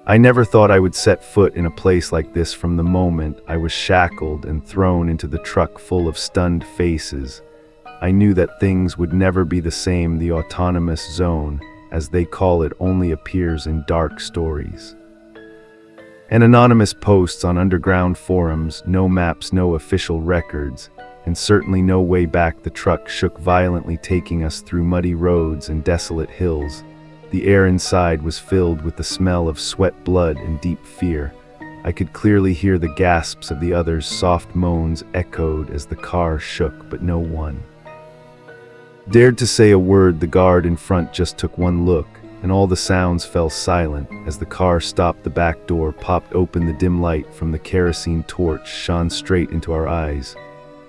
I never thought I would set foot in a place like this from the moment I was shackled and thrown into the truck full of stunned faces. I knew that things would never be the same. The autonomous zone, as they call it, only appears in dark stories and anonymous posts on underground forums. No maps, no official records, and certainly no way back. The truck shook violently, taking us through muddy roads and desolate hills. The air inside was filled with the smell of sweat, blood, and deep fear. I could clearly hear the gasps of the others. Soft moans echoed as the car shook, but no one dared to say a word. The guard in front just took one look, and all the sounds fell silent. As the car stopped, the back door popped open. The dim light from the kerosene torch shone straight into our eyes.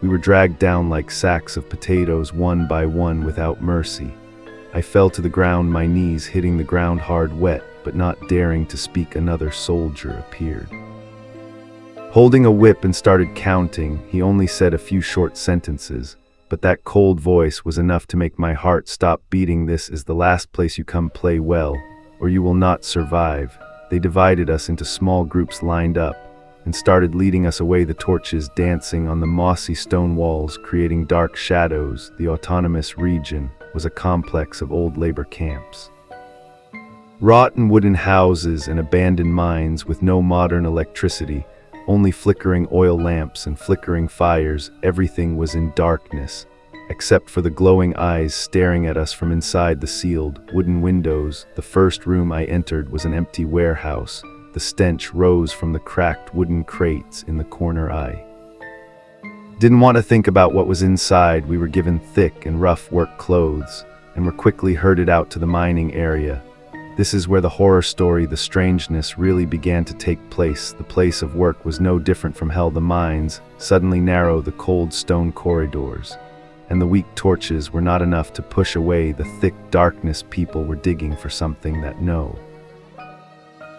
We were dragged down like sacks of potatoes, one by one, without mercy. I fell to the ground, my knees hitting the ground hard, wet, but not daring to speak. Another soldier appeared, holding a whip, and started counting. He only said a few short sentences, but that cold voice was enough to make my heart stop beating. This is the last place you come. Play well, or you will not survive. They divided us into small groups, lined up, and started leading us away, the torches dancing on the mossy stone walls, creating dark shadows. The autonomous region was a complex of old labor camps, rotten wooden houses and abandoned mines with no modern electricity, only flickering oil lamps and flickering fires. Everything was in darkness, except for the glowing eyes staring at us from inside the sealed wooden windows. The first room I entered was an empty warehouse. The stench rose from the cracked wooden crates in the corner. I didn't want to think about what was inside. We were given thick and rough work clothes and were quickly herded out to the mining area. This is where the horror story, the strangeness, really began to take place. The place of work was no different from hell. The mines, suddenly narrow, the cold stone corridors, and the weak torches were not enough to push away the thick darkness. People were digging for something that no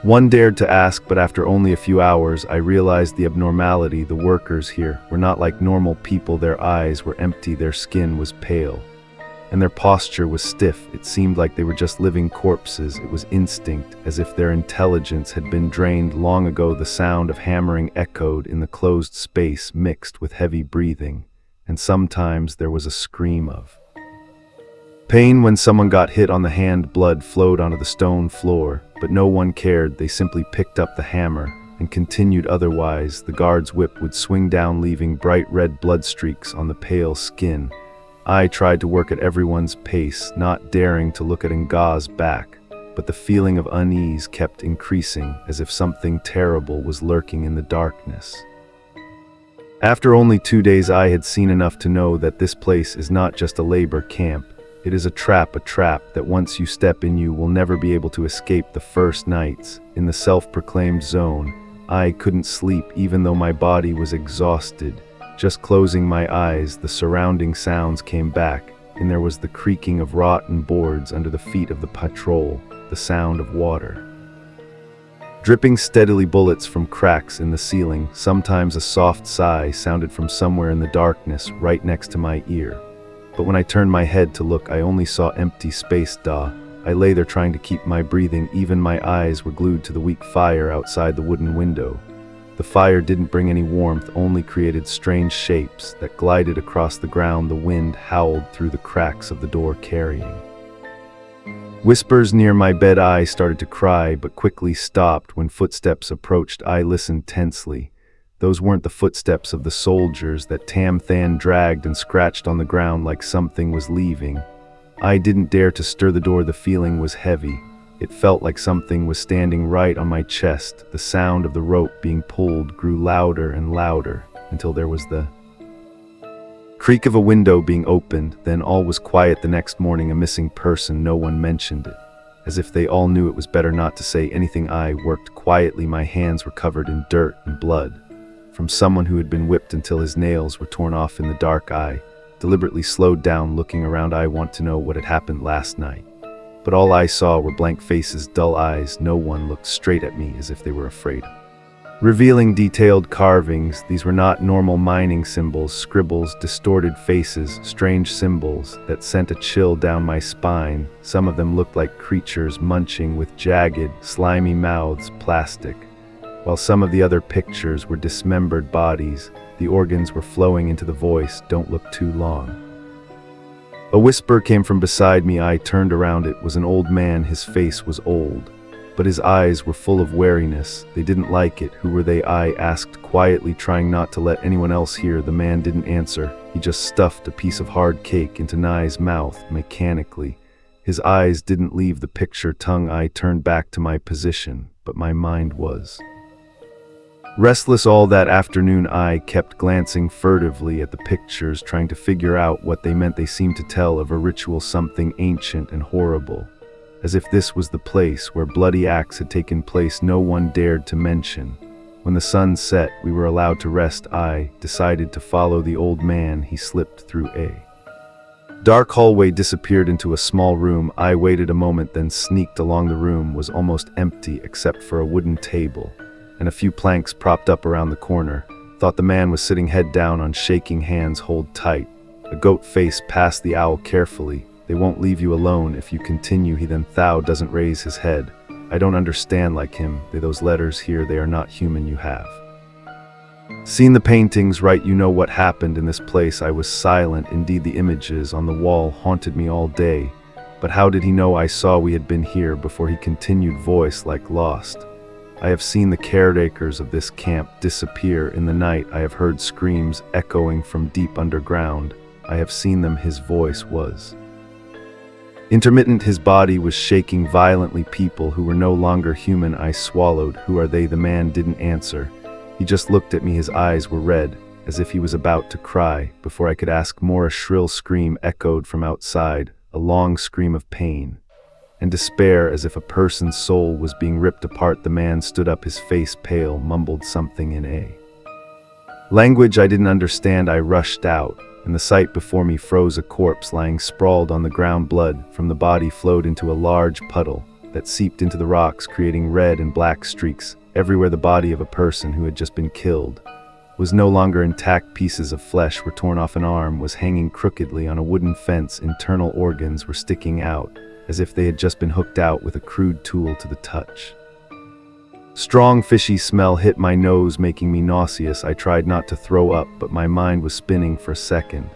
one dared to ask, but after only a few hours, I realized the abnormality. The workers here were not like normal people. Their eyes were empty, their skin was pale, and their posture was stiff. It seemed like they were just living corpses. It was instinct, as if their intelligence had been drained long ago. The sound of hammering echoed in the closed space, mixed with heavy breathing, and sometimes there was a scream of pain when someone got hit on the hand. Blood flowed onto the stone floor, but no one cared. They simply picked up the hammer and continued otherwise. The guard's whip would swing down, leaving bright red blood streaks on the pale skin. I tried to work at everyone's pace, not daring to look at Ng's back, but the feeling of unease kept increasing, as if something terrible was lurking in the darkness. After only 2 days, I had seen enough to know that this place is not just a labor camp. It is a trap that once you step in, you will never be able to escape. The first nights in the self-proclaimed zone, I couldn't sleep even though my body was exhausted. Just closing my eyes, the surrounding sounds came back, and there was the creaking of rotten boards under the feet of the patrol, the sound of water dripping steadily, bullets from cracks in the ceiling. Sometimes a soft sigh sounded from somewhere in the darkness right next to my ear. But when I turned my head to look, I only saw empty space. I lay there trying to keep my breathing. Even my eyes were glued to the weak fire outside the wooden window. The fire didn't bring any warmth, only created strange shapes that glided across the ground. The wind howled through the cracks of the door, carrying whispers near my bed. I started to cry, but quickly stopped when footsteps approached. I listened tensely. Those weren't the footsteps of the soldiers that Tam Than dragged and scratched on the ground like something was leaving. I didn't dare to stir the door. The feeling was heavy. It felt like something was standing right on my chest. The sound of the rope being pulled grew louder and louder until there was the creak of a window being opened. Then all was quiet. The next morning, a missing person. No one mentioned it, as if they all knew it was better not to say anything. I worked quietly. My hands were covered in dirt and blood from someone who had been whipped until his nails were torn off. In the dark, I deliberately slowed down, looking around. I want to know what had happened last night. But all I saw were blank faces, dull eyes. No one looked straight at me, as if they were afraid revealing detailed carvings. These were not normal mining symbols, scribbles, distorted faces, strange symbols that sent a chill down my spine. Some of them looked like creatures munching with jagged, slimy mouths, plastic, while some of the other pictures were dismembered bodies. The organs were flowing into the voice, "Don't look too long." A whisper came from beside me. I turned around. It was an old man. His face was old, but his eyes were full of wariness. They didn't like it. "Who were they?" I asked quietly, trying not to let anyone else hear. The man didn't answer. He just stuffed a piece of hard cake into Nai's mouth mechanically. His eyes didn't leave the picture. Tongue. I turned back to my position, but my mind was restless. All that afternoon I kept glancing furtively at the pictures, trying to figure out what they meant. They seemed to tell of a ritual, something ancient and horrible, as if this was the place where bloody acts had taken place no one dared to mention. When the sun set, we were allowed to rest. I decided to follow the old man. He slipped through a dark hallway, disappeared into a small room. I waited a moment, then sneaked along. The room was almost empty except for a wooden table and a few planks propped up around the corner. Thought the man was sitting head down on shaking hands, hold tight. A goat face passed the owl carefully. "They won't leave you alone if you continue." He then thou doesn't raise his head. "I don't understand like him. Those letters here, they are not human. You have seen the paintings, right? You know what happened in this place." I was silent. Indeed, the images on the wall haunted me all day. But how did he know I saw we had been here before? He continued, voice like lost. "I have seen the caretakers of this camp disappear in the night. I have heard screams echoing from deep underground. I have seen them." His voice was intermittent. His body was shaking violently. "People who were no longer human." I swallowed. "Who are they?" The man didn't answer. He just looked at me. His eyes were red, as if he was about to cry. Before I could ask more, a shrill scream echoed from outside, a long scream of pain and despair, as if a person's soul was being ripped apart. The man stood up, his face pale, mumbled something in a language I didn't understand. I rushed out, and the sight before me froze. A corpse lying sprawled on the ground. Blood from the body flowed into a large puddle that seeped into the rocks, creating red and black streaks everywhere. The body of a person who had just been killed was no longer intact. Pieces of flesh were torn off. An arm was hanging crookedly on a wooden fence. Internal organs were sticking out, as if they had just been hooked out with a crude tool to the touch. Strong fishy smell hit my nose, making me nauseous. I tried not to throw up, but my mind was spinning for a second.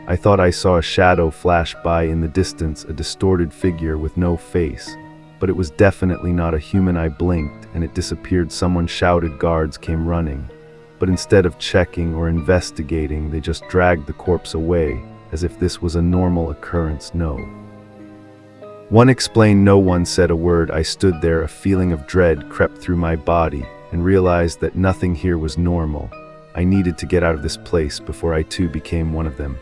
I thought I saw a shadow flash by in the distance, a distorted figure with no face, but it was definitely not a human. I blinked, and it disappeared. Someone shouted. Guards came running, but instead of checking or investigating, they just dragged the corpse away, as if this was a normal occurrence. No one explained. No one said a word. I stood there. A feeling of dread crept through my body, and realized that nothing here was normal. I needed to get out of this place before I too became one of them.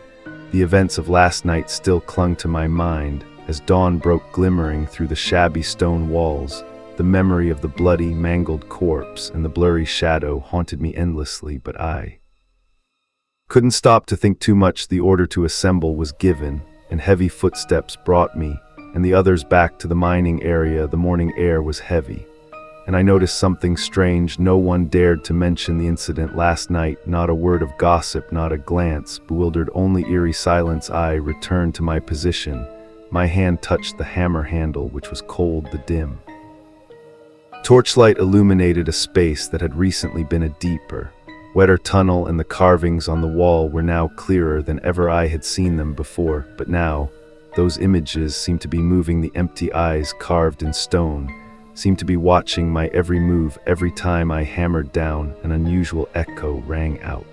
The events of last night still clung to my mind as dawn broke, glimmering through the shabby stone walls. The memory of the bloody, mangled corpse and the blurry shadow haunted me endlessly, but I couldn't stop to think too much. The order to assemble was given, and heavy footsteps brought me and the others back to the mining area. The morning air was heavy, and I noticed something strange. No one dared to mention the incident last night. Not a word of gossip, not a glance. Bewildered, only eerie silence. I returned to my position. My hand touched the hammer handle, which was cold. The dim torchlight illuminated a space that had recently been a deeper, wetter tunnel, and the carvings on the wall were now clearer than ever I had seen them before. But now, those images seemed to be moving. The empty eyes, carved in stone, seemed to be watching my every move. Every time I hammered down, an unusual echo rang out.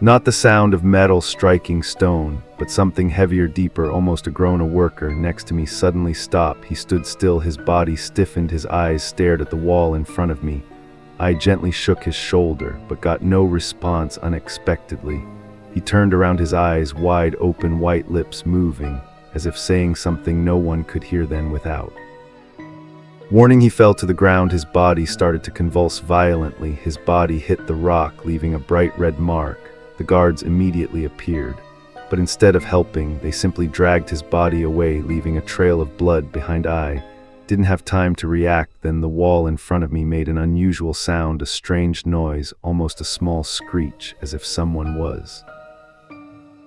Not the sound of metal striking stone, but something heavier, deeper, almost a groan. A worker next to me suddenly stopped. He stood still, his body stiffened, his eyes stared at the wall in front of me. I gently shook his shoulder, but got no response. Unexpectedly, he turned around, his eyes wide open, white lips moving, as if saying something no one could hear. Then, without warning, he fell to the ground. His body started to convulse violently. His body hit the rock, leaving a bright red mark. The guards immediately appeared, but instead of helping, they simply dragged his body away, leaving a trail of blood behind. I Didn't have time to react, then the wall in front of me made an unusual sound, a strange noise, almost a small screech, as if someone was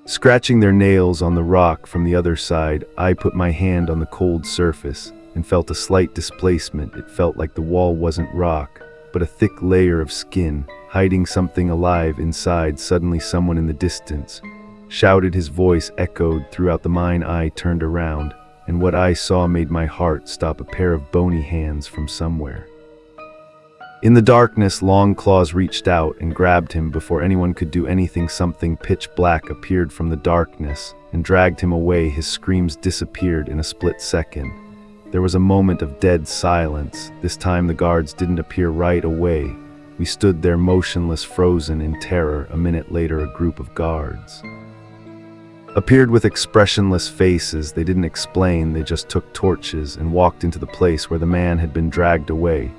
scratching their nails on the rock from the other side. I put my hand on the cold surface and felt a slight displacement. It felt like the wall wasn't rock, but a thick layer of skin, hiding something alive inside. Suddenly someone in the distance shouted. His voice echoed throughout the mine. I turned around, and what I saw made my heart stop. A pair of bony hands from somewhere in the darkness. Long claws reached out and grabbed him before anyone could do anything. Something pitch black appeared from the darkness and dragged him away. His screams disappeared in a split second. There was a moment of dead silence. This time the guards didn't appear right away. We stood there motionless, frozen in terror. A minute later, a group of guards appeared with expressionless faces. They didn't explain, they just took torches and walked into the place where the man had been dragged away.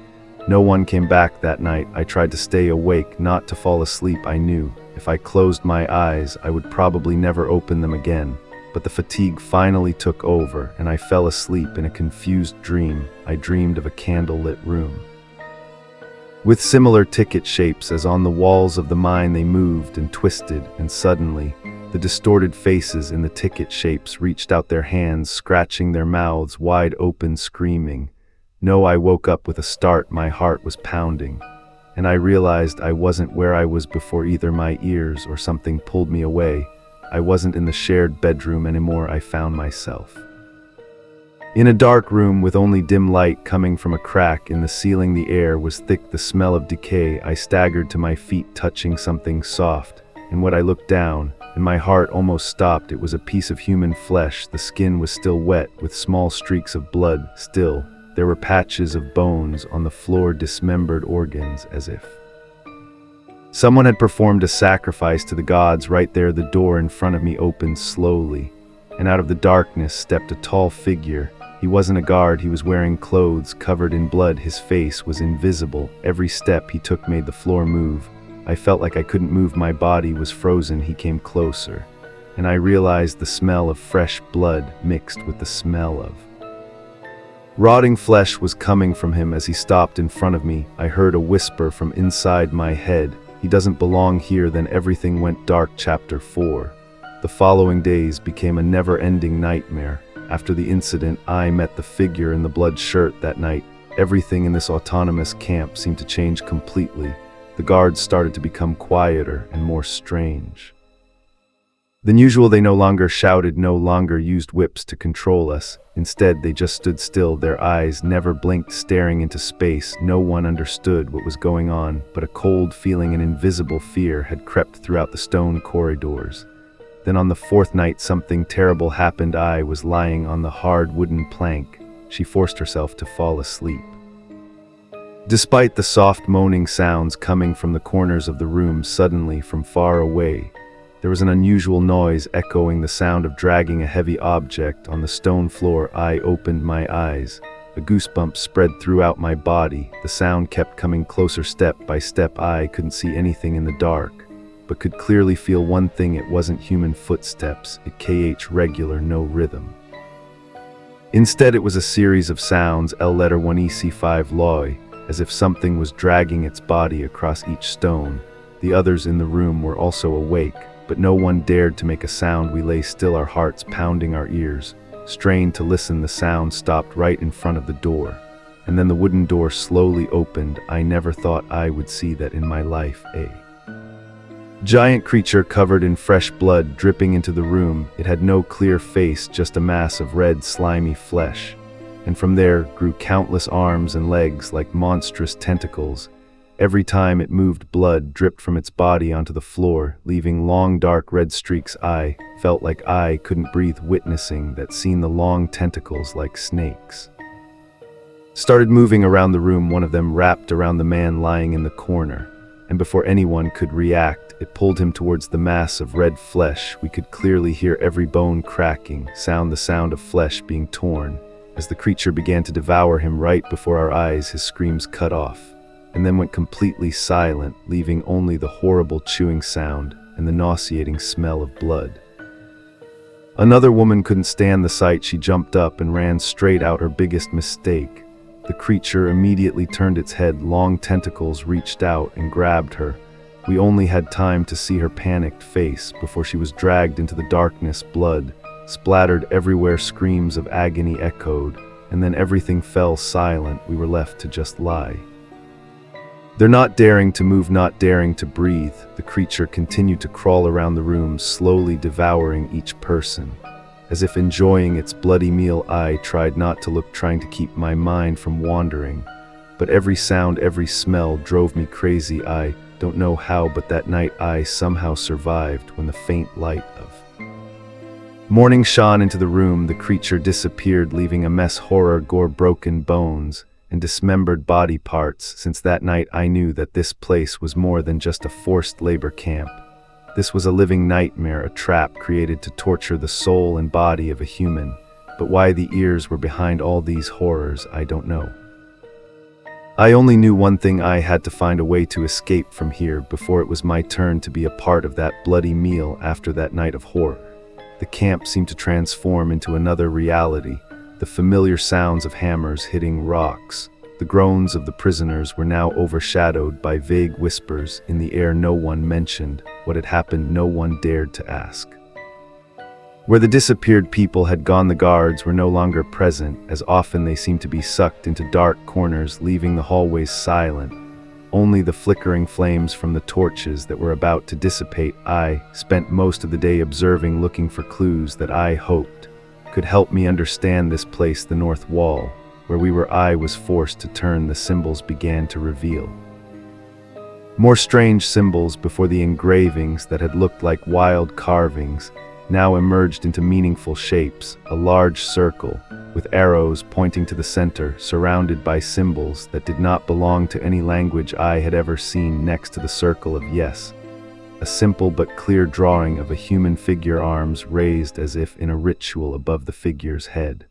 No one came back that night. I tried to stay awake, not to fall asleep. I knew if I closed my eyes, I would probably never open them again. But the fatigue finally took over, and I fell asleep in a confused dream. I dreamed of a candle-lit room with similar ticket shapes as on the walls of the mine. They moved and twisted, and suddenly, the distorted faces in the ticket shapes reached out their hands, scratching their mouths wide open, screaming. No, I woke up with a start. My heart was pounding, and I realized I wasn't where I was before. Either my ears or something pulled me away. I wasn't in the shared bedroom anymore. I found myself in a dark room with only dim light coming from a crack in the ceiling. The air was thick, the smell of decay. I staggered to my feet, touching something soft, and when I looked down, and my heart almost stopped, it was a piece of human flesh. The skin was still wet, with small streaks of blood. Still, there were patches of bones on the floor, dismembered organs, as if someone had performed a sacrifice to the gods. Right there, the door in front of me opened slowly, and out of the darkness stepped a tall figure. He wasn't a guard, he was wearing clothes covered in blood. His face was invisible. Every step he took made the floor move. I felt like I couldn't move, my body was frozen. He came closer, and I realized the smell of fresh blood mixed with the smell of rotting flesh was coming from him. As he stopped in front of me, I heard a whisper from inside my head, "He doesn't belong here." Then everything went dark. Chapter 4. The following days became a never-ending nightmare. After the incident, I met the figure in the blood shirt that night. Everything in this autonomous camp seemed to change completely. The guards started to become quieter and more strange than usual. They no longer shouted, no longer used whips to control us. Instead, they just stood still, their eyes never blinked, staring into space. No one understood what was going on, but a cold feeling, an invisible fear, had crept throughout the stone corridors. Then on the fourth night, something terrible happened. I was lying on the hard wooden plank. She forced herself to fall asleep. Despite the soft moaning sounds coming from the corners of the room, suddenly, from far away, there was an unusual noise, echoing the sound of dragging a heavy object on the stone floor. I opened my eyes. A goosebump spread throughout my body. The sound kept coming closer, step by step. I couldn't see anything in the dark, but could clearly feel one thing: it wasn't human footsteps. It kh regular, no rhythm. Instead, it was a series of sounds, L letter 1 EC5 loy, as if something was dragging its body across each stone. The others in the room were also awake, but no one dared to make a sound. We lay still, our hearts pounding our ears, strained to listen. The sound stopped right in front of the door, and then the wooden door slowly opened. I never thought I would see that in my life. A giant creature covered in fresh blood dripping into the room. It had no clear face, just a mass of red, slimy flesh, and from there grew countless arms and legs like monstrous tentacles. Every time it moved, blood dripped from its body onto the floor, leaving long dark red streaks. I felt like I couldn't breathe, witnessing that scene. The long tentacles, like snakes, started moving around the room. One of them wrapped around the man lying in the corner, and before anyone could react, it pulled him towards the mass of red flesh. We could clearly hear every bone cracking, the sound of flesh being torn, as the creature began to devour him. Right before our eyes, his screams cut off, and then went completely silent, leaving only the horrible chewing sound and the nauseating smell of blood. Another woman couldn't stand the sight. She jumped up and ran straight out her biggest mistake. The creature immediately turned its head. Long tentacles reached out and grabbed her. We only had time to see her panicked face before she was dragged into the darkness. Blood splattered everywhere, screams of agony echoed, and then everything fell silent. We were left to just lie. They're not daring to move, not daring to breathe. The creature continued to crawl around the room, slowly devouring each person. As if enjoying its bloody meal, I tried not to look, trying to keep my mind from wandering. But every sound, every smell drove me crazy. I don't know how, but that night I somehow survived. When the faint light of morning shone into the room, the creature disappeared, leaving a mess, horror, gore, broken bones, and dismembered body parts. Since that night I knew that this place was more than just a forced labor camp. This was a living nightmare, a trap created to torture the soul and body of a human. But why the ears were behind all these horrors, I don't know. I only knew one thing: I had to find a way to escape from here before it was my turn to be a part of that bloody meal. After that night of horror, the camp seemed to transform into another reality. The familiar sounds of hammers hitting rocks, the groans of the prisoners were now overshadowed by vague whispers in the air. No one mentioned what had happened. No one dared to ask where the disappeared people had gone. The guards were no longer present. As often, they seemed to be sucked into dark corners, leaving the hallways silent. Only the flickering flames from the torches that were about to dissipate. I spent most of the day observing, looking for clues that I hoped could help me understand this place. The north wall, where we were, I was forced to turn. The symbols began to reveal more strange symbols. Before, the engravings that had looked like wild carvings now emerged into meaningful shapes. A large circle with arrows pointing to the center, surrounded by symbols that did not belong to any language I had ever seen. Next to the circle of yes, a simple but clear drawing of a human figure, arms raised as if in a ritual. Above the figure's head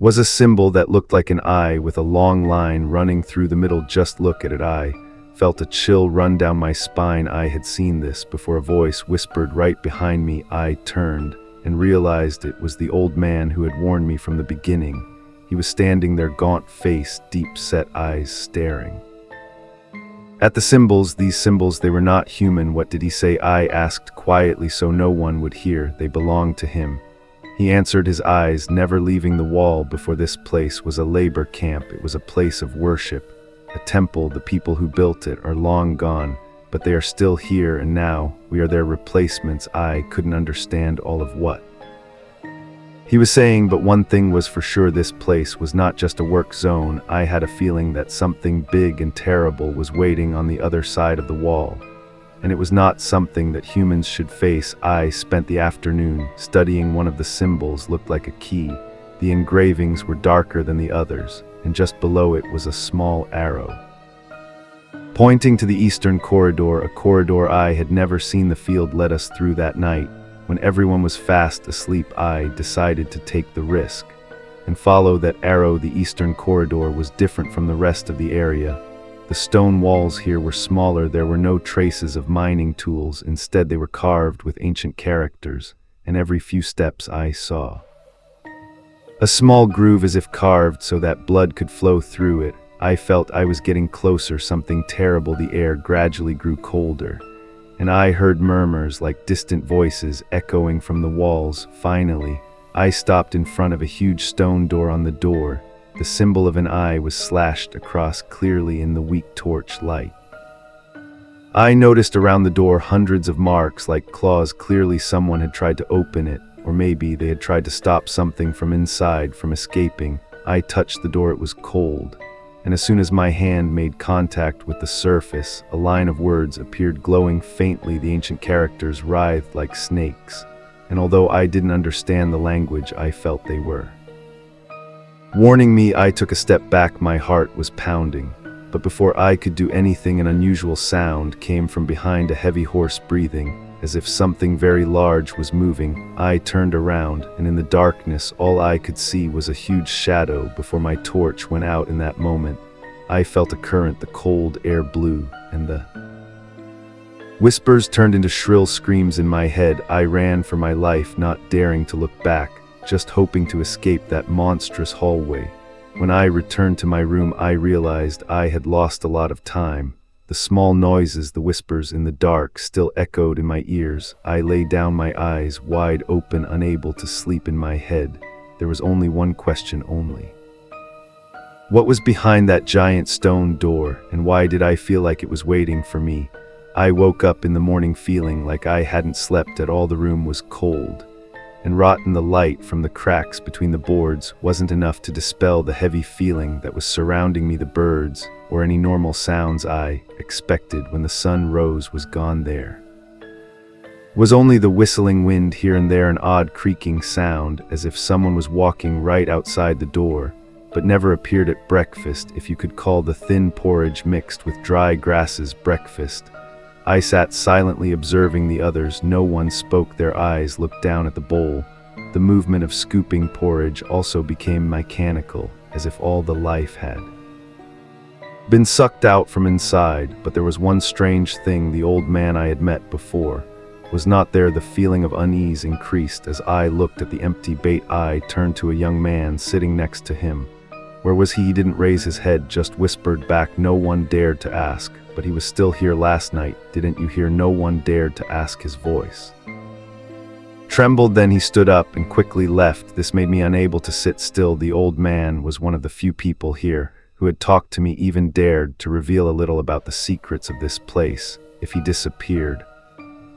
was a symbol that looked like an eye with a long line running through the middle. Just look at it. I felt a chill run down my spine. I had seen this before. A voice whispered right behind me. I turned and realized it was the old man who had warned me from the beginning. He was standing there, gaunt face, deep-set eyes staring at the symbols. These symbols, they were not human. What did he say? I asked quietly so no one would hear. They belonged to him. He answered, his eyes never leaving the wall. Before, this place was a labor camp. It was a place of worship, a temple. The people who built it are long gone, but they are still here, and now we are their replacements. I couldn't understand all of what he was saying, but one thing was for sure: this place was not just a work zone. I had a feeling that something big and terrible was waiting on the other side of the wall, and it was not something that humans should face. I spent the afternoon studying one of the symbols. Looked like a key. The engravings were darker than the others, and just below it was a small arrow pointing to the eastern corridor, a corridor I had never seen. The field led us through that night. When everyone was fast asleep, I decided to take the risk and follow that arrow. The eastern corridor was different from the rest of the area. The stone walls here were smaller. There were no traces of mining tools. Instead, they were carved with ancient characters, and every few steps I saw a small groove, as if carved so that blood could flow through it. I felt I was getting closer. Something terrible. The air gradually grew colder, and I heard murmurs like distant voices echoing from the walls. Finally, I stopped in front of a huge stone door. On the door, the symbol of an eye was slashed across clearly in the weak torch light. I noticed around the door hundreds of marks like claws. Clearly someone had tried to open it, or maybe they had tried to stop something from inside from escaping. I touched the door. It was cold, and as soon as my hand made contact with the surface, a line of words appeared, glowing faintly. The ancient characters writhed like snakes, and although I didn't understand the language, I felt they were warning me. I took a step back. My heart was pounding, but before I could do anything, an unusual sound came from behind, a heavy hoarse breathing, as if something very large was moving. I turned around, and in the darkness, all I could see was a huge shadow. Before my torch went out in that moment, I felt a current. The cold air blew, and the Whispers turned into shrill screams in my head. I ran for my life, not daring to look back, just hoping to escape that monstrous hallway. When I returned to my room, I realized I had lost a lot of time. The small noises, the whispers in the dark, still echoed in my ears. I lay down, my eyes wide open, unable to sleep. In my head, there was only one question only. What was behind that giant stone door, and why did I feel like it was waiting for me? I woke up in the morning feeling like I hadn't slept at all. The room was cold and rotten. The light from the cracks between the boards wasn't enough to dispel the heavy feeling that was surrounding me. The birds, or any normal sounds I expected when the sun rose, was gone. There was only the whistling wind here and there, an odd creaking sound, as if someone was walking right outside the door, but never appeared at breakfast, if you could call the thin porridge mixed with dry grasses breakfast. I sat silently observing the others. No one spoke. Their eyes looked down at the bowl. The movement of scooping porridge also became mechanical, as if all the life had been sucked out from inside. But there was one strange thing. The old man I had met before was not there. The feeling of unease increased as I looked at the empty bait. I turned to a young man sitting next to him. Where was he? He didn't raise his head, just whispered back. No one dared to ask. But he was still here last night, didn't you hear? No one dared to ask. His voice trembled. Then he stood up and quickly left. This made me unable to sit still. The old man was one of the few people here who had talked to me, even dared to reveal a little about the secrets of this place. If he disappeared,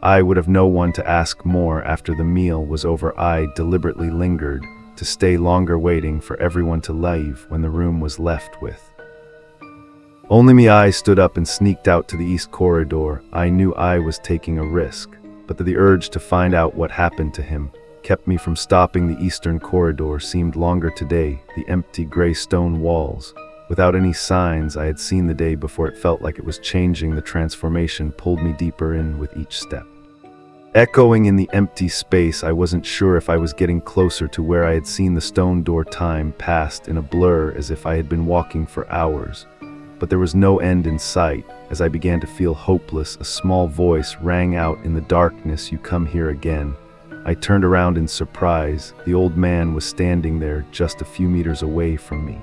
I would have no one to ask more. After the meal was over, I deliberately lingered to stay longer, waiting for everyone to leave. When the room was left with only me, I stood up and sneaked out to the east corridor. I knew I was taking a risk, but the urge to find out what happened to him kept me from stopping. The eastern corridor seemed longer today. The empty gray stone walls, without any signs I had seen the day before, it felt like it was changing. The transformation pulled me deeper in with each step. Echoing in the empty space, I wasn't sure if I was getting closer to where I had seen the stone door. Time passed in a blur, as if I had been walking for hours. But there was no end in sight. As I began to feel hopeless, a small voice rang out in the darkness. You come here again? I turned around in surprise. The old man was standing there, just a few meters away from me.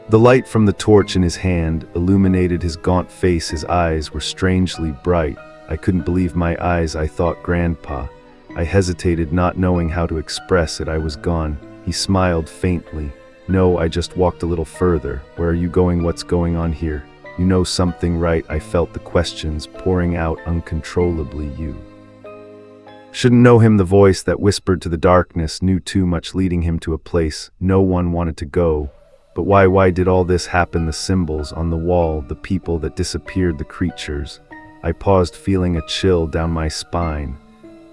The light from the torch in his hand illuminated his gaunt face. His eyes were strangely bright. I couldn't believe my eyes. I thought, Grandpa. I hesitated, not knowing how to express it. I was gone. He smiled faintly. No, I just walked a little further. Where are you going? What's going on here? You know something, right? I felt the questions pouring out uncontrollably. You shouldn't know him. The voice that whispered to the darkness knew too much, leading him to a place no one wanted to go. But why did all this happen? The symbols on the wall, the people that disappeared, the creatures. I paused, feeling a chill down my spine.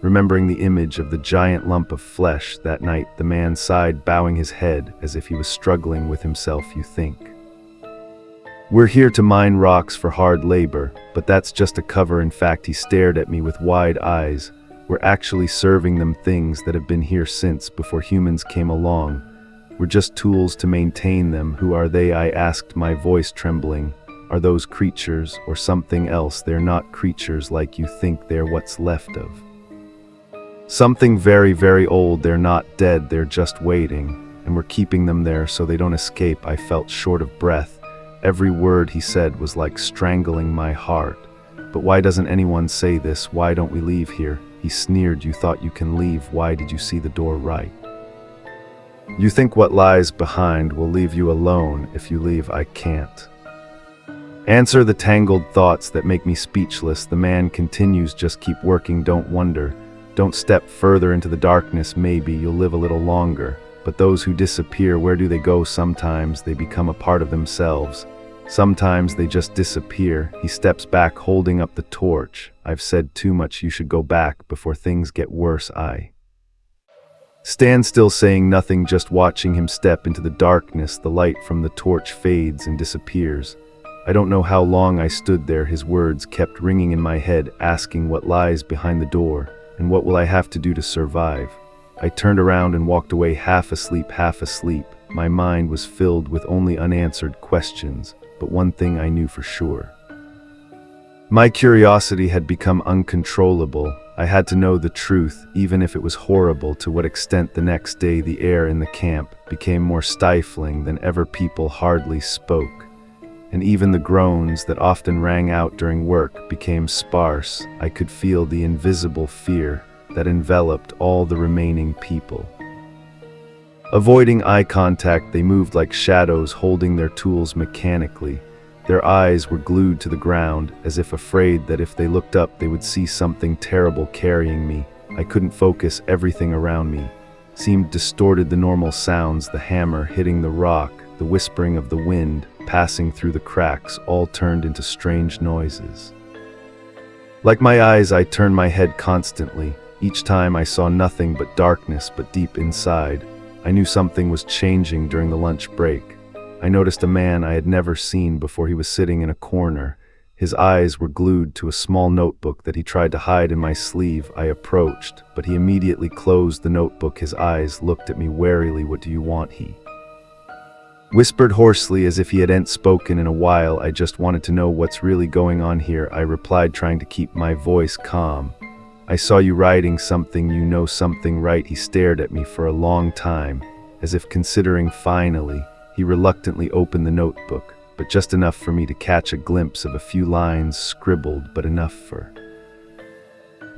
Remembering the image of the giant lump of flesh that night, the man sighed, bowing his head as if he was struggling with himself. You think we're here to mine rocks for hard labor, but that's just a cover. In fact, he stared at me with wide eyes. We're actually serving them things that have been here since before humans came along. We're just tools to maintain them. Who are they? I asked, my voice trembling. Are those creatures or something else? They're not creatures like you think. They're what's left of something very, very old. They're not dead, they're just waiting, and we're keeping them there so they don't escape. I felt short of breath. Every word he said was like strangling my heart. But why doesn't anyone say this? Why don't we leave here? He sneered. You thought you can leave. Why did you see the door right? You think what lies behind will leave you alone. If you leave, I can't answer the tangled thoughts that make me speechless. The man continues, just keep working, don't wonder. Don't step further into the darkness. Maybe you'll live a little longer. But those who disappear, where do they go? Sometimes they become a part of themselves. Sometimes they just disappear. He steps back, holding up the torch. I've said too much. You should go back before things get worse. I stand still, saying nothing, just watching him step into the darkness. The light from the torch fades and disappears. I don't know how long I stood there. His words kept ringing in my head, asking what lies behind the door. And what will I have to do to survive? I turned around and walked away, half asleep, half asleep. My mind was filled with only unanswered questions, but one thing I knew for sure. My curiosity had become uncontrollable. I had to know the truth, even if it was horrible. To what extent the next day the air in the camp became more stifling than ever. People hardly spoke, and even the groans that often rang out during work became sparse. I could feel the invisible fear that enveloped all the remaining people. Avoiding eye contact, they moved like shadows, holding their tools mechanically. Their eyes were glued to the ground, as if afraid that if they looked up they would see something terrible carrying me. I couldn't focus. Everything around me seemed distorted. The normal sounds, the hammer hitting the rock, the whispering of the wind passing through the cracks, all turned into strange noises. Like my eyes, I turned my head constantly. Each time I saw nothing but darkness, but deep inside, I knew something was changing. During the lunch break, I noticed a man I had never seen before. He was sitting in a corner. His eyes were glued to a small notebook that he tried to hide in my sleeve. I approached, but he immediately closed the notebook. His eyes looked at me warily. "What do you want?" he whispered hoarsely, as if he hadn't spoken in a while. "I just wanted to know what's really going on here," I replied, trying to keep my voice calm. "I saw you writing something. You know something, right?" He stared at me for a long time, as if considering. Finally, he reluctantly opened the notebook, but just enough for me to catch a glimpse of a few lines scribbled, but enough for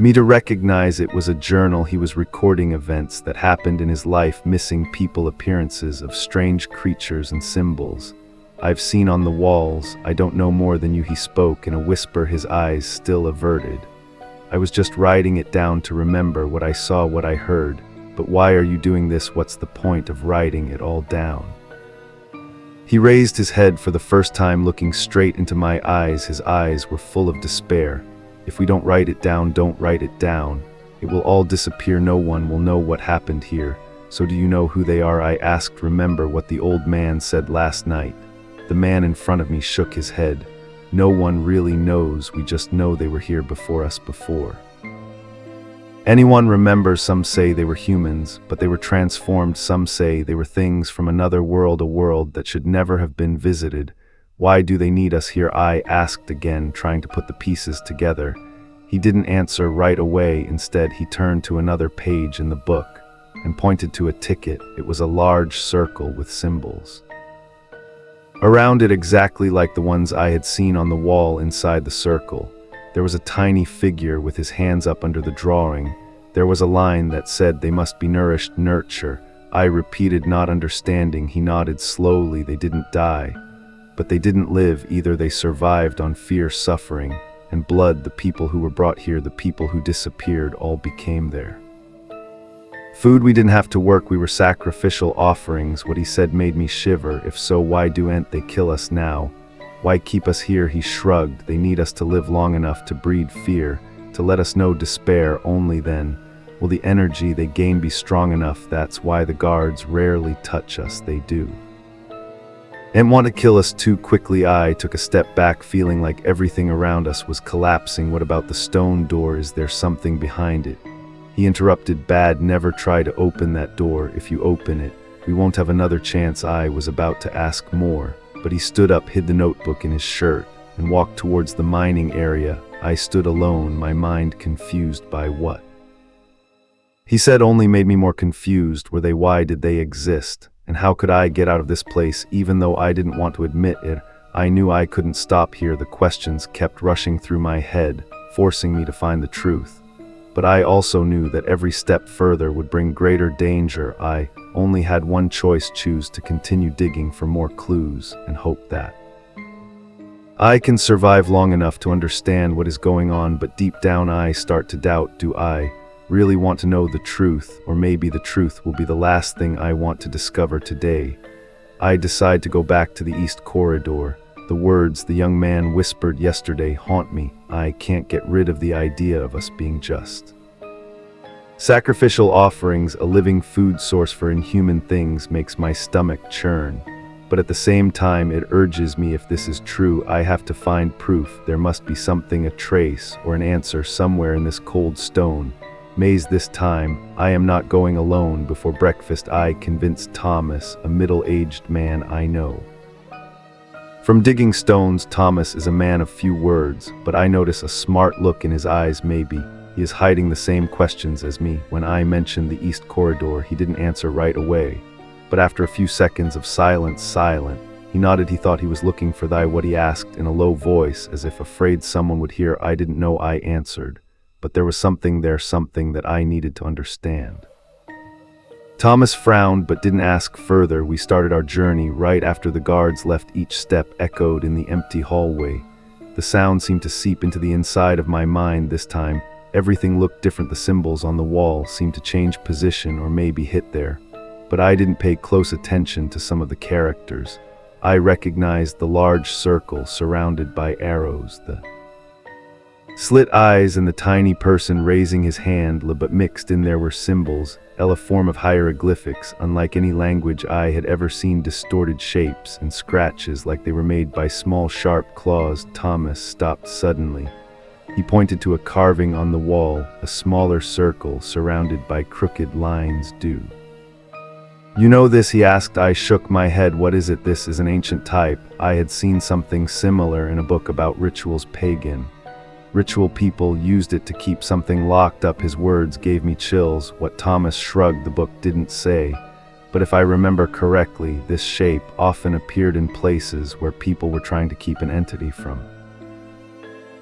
me to recognize it was a journal. He was recording events that happened in his life, missing people, appearances of strange creatures and symbols I've seen on the walls. "I don't know more than you," he spoke in a whisper, his eyes still averted. "I was just writing it down to remember what I saw, what I heard." "But why are you doing this? What's the point of writing it all down?" He raised his head for the first time, looking straight into my eyes. His eyes were full of despair. "If we don't write it down, don't write it down. It will all disappear. No one will know what happened here." "So do you know who they are?" I asked. "Remember what the old man said last night?" The man in front of me shook his head. "No one really knows. We just know they were here before us before anyone remembers. Some say they were humans, but they were transformed. Some say they were things from another world, a world that should never have been visited. Why do they need us here?" I asked again, trying to put the pieces together. He didn't answer right away. Instead, he turned to another page in the book and pointed to a ticket. It was a large circle with symbols around it, exactly like the ones I had seen on the wall. Inside the circle, there was a tiny figure with his hands up under the drawing. There was a line that said, "They must be nourished, nurture." I repeated, not understanding. He nodded slowly. "They didn't die, but they didn't live either. They survived on fear, suffering, and blood. The people who were brought here, the people who disappeared, all became their food. We didn't have to work. We were sacrificial offerings." What he said made me shiver. "If so, why don't they kill us now? Why keep us here?" He shrugged. "They need us to live long enough to breed fear, to let us know despair. Only then will the energy they gain be strong enough. That's why the guards rarely touch us. They do and want to kill us too quickly." I took a step back, feeling like everything around us was collapsing. "What about the stone door? Is there something behind it?" He interrupted. "Bad. Never try to open that door. If you open it, we won't have another chance." I was about to ask more, but he stood up, hid the notebook in his shirt, and walked towards the mining area. I stood alone, my mind confused by what he said only made me more confused. Were they? Why did they exist? And how could I get out of this place? Even though I didn't want to admit it, I knew I couldn't stop here. The questions kept rushing through my head, forcing me to find the truth. But I also knew that every step further would bring greater danger. I only had one choice: choose to continue digging for more clues and hope that I can survive long enough to understand what is going on. But deep down I start to doubt, do I really want to know the truth? Or maybe the truth will be the last thing I want to discover today. I decide to go back to the east corridor. The words the young man whispered yesterday haunt me. I can't get rid of the idea of us being just sacrificial offerings. A living food source for inhuman things makes my stomach churn. But at the same time, it urges me, if this is true, I have to find proof. There must be something, a trace or an answer somewhere in this cold stone maze. This time, I am not going alone. Before breakfast, I convinced Thomas, a middle-aged man I know From digging stones, Thomas is a man of few words, but I notice a smart look in his eyes. Maybe he is hiding the same questions as me. When I mentioned the east corridor, he didn't answer right away, but after a few seconds of silence, he nodded. He thought he was looking for what he asked in a low voice, as if afraid someone would hear. I didn't know. I answered, but there was something there, something that I needed to understand. Thomas frowned but didn't ask further. We started our journey right after the guards left. Each step echoed in the empty hallway. The sound seemed to seep into the inside of my mind this time. Everything looked different. The symbols on the wall seemed to change position or maybe hit there, but I didn't pay close attention to some of the characters. I recognized the large circle surrounded by arrows, the slit eyes, and the tiny person raising his hand, but mixed in there were symbols, a form of hieroglyphics, unlike any language I had ever seen. Distorted shapes and scratches like they were made by small sharp claws. Thomas stopped suddenly. He pointed to a carving on the wall, a smaller circle surrounded by crooked lines. Do you know this? He asked. I shook my head. What is it? This is an ancient type. I had seen something similar in a book about rituals. Pagan ritual people used it to keep something locked up. His words gave me chills. What? Thomas shrugged. The book didn't say, but if I remember correctly, this shape often appeared in places where people were trying to keep an entity from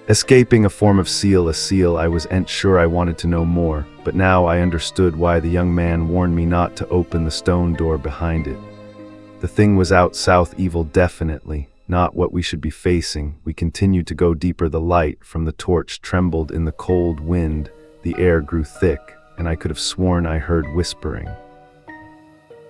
escaping. A form of seal. A seal. I wasn't sure. I wanted to know more, but now I understood why the young man warned me not to open the stone door behind it. The thing was out south. Evil, definitely not what we should be facing. We continued to go deeper. The light from the torch trembled in the cold wind. The air grew thick, and I could have sworn I heard whispering.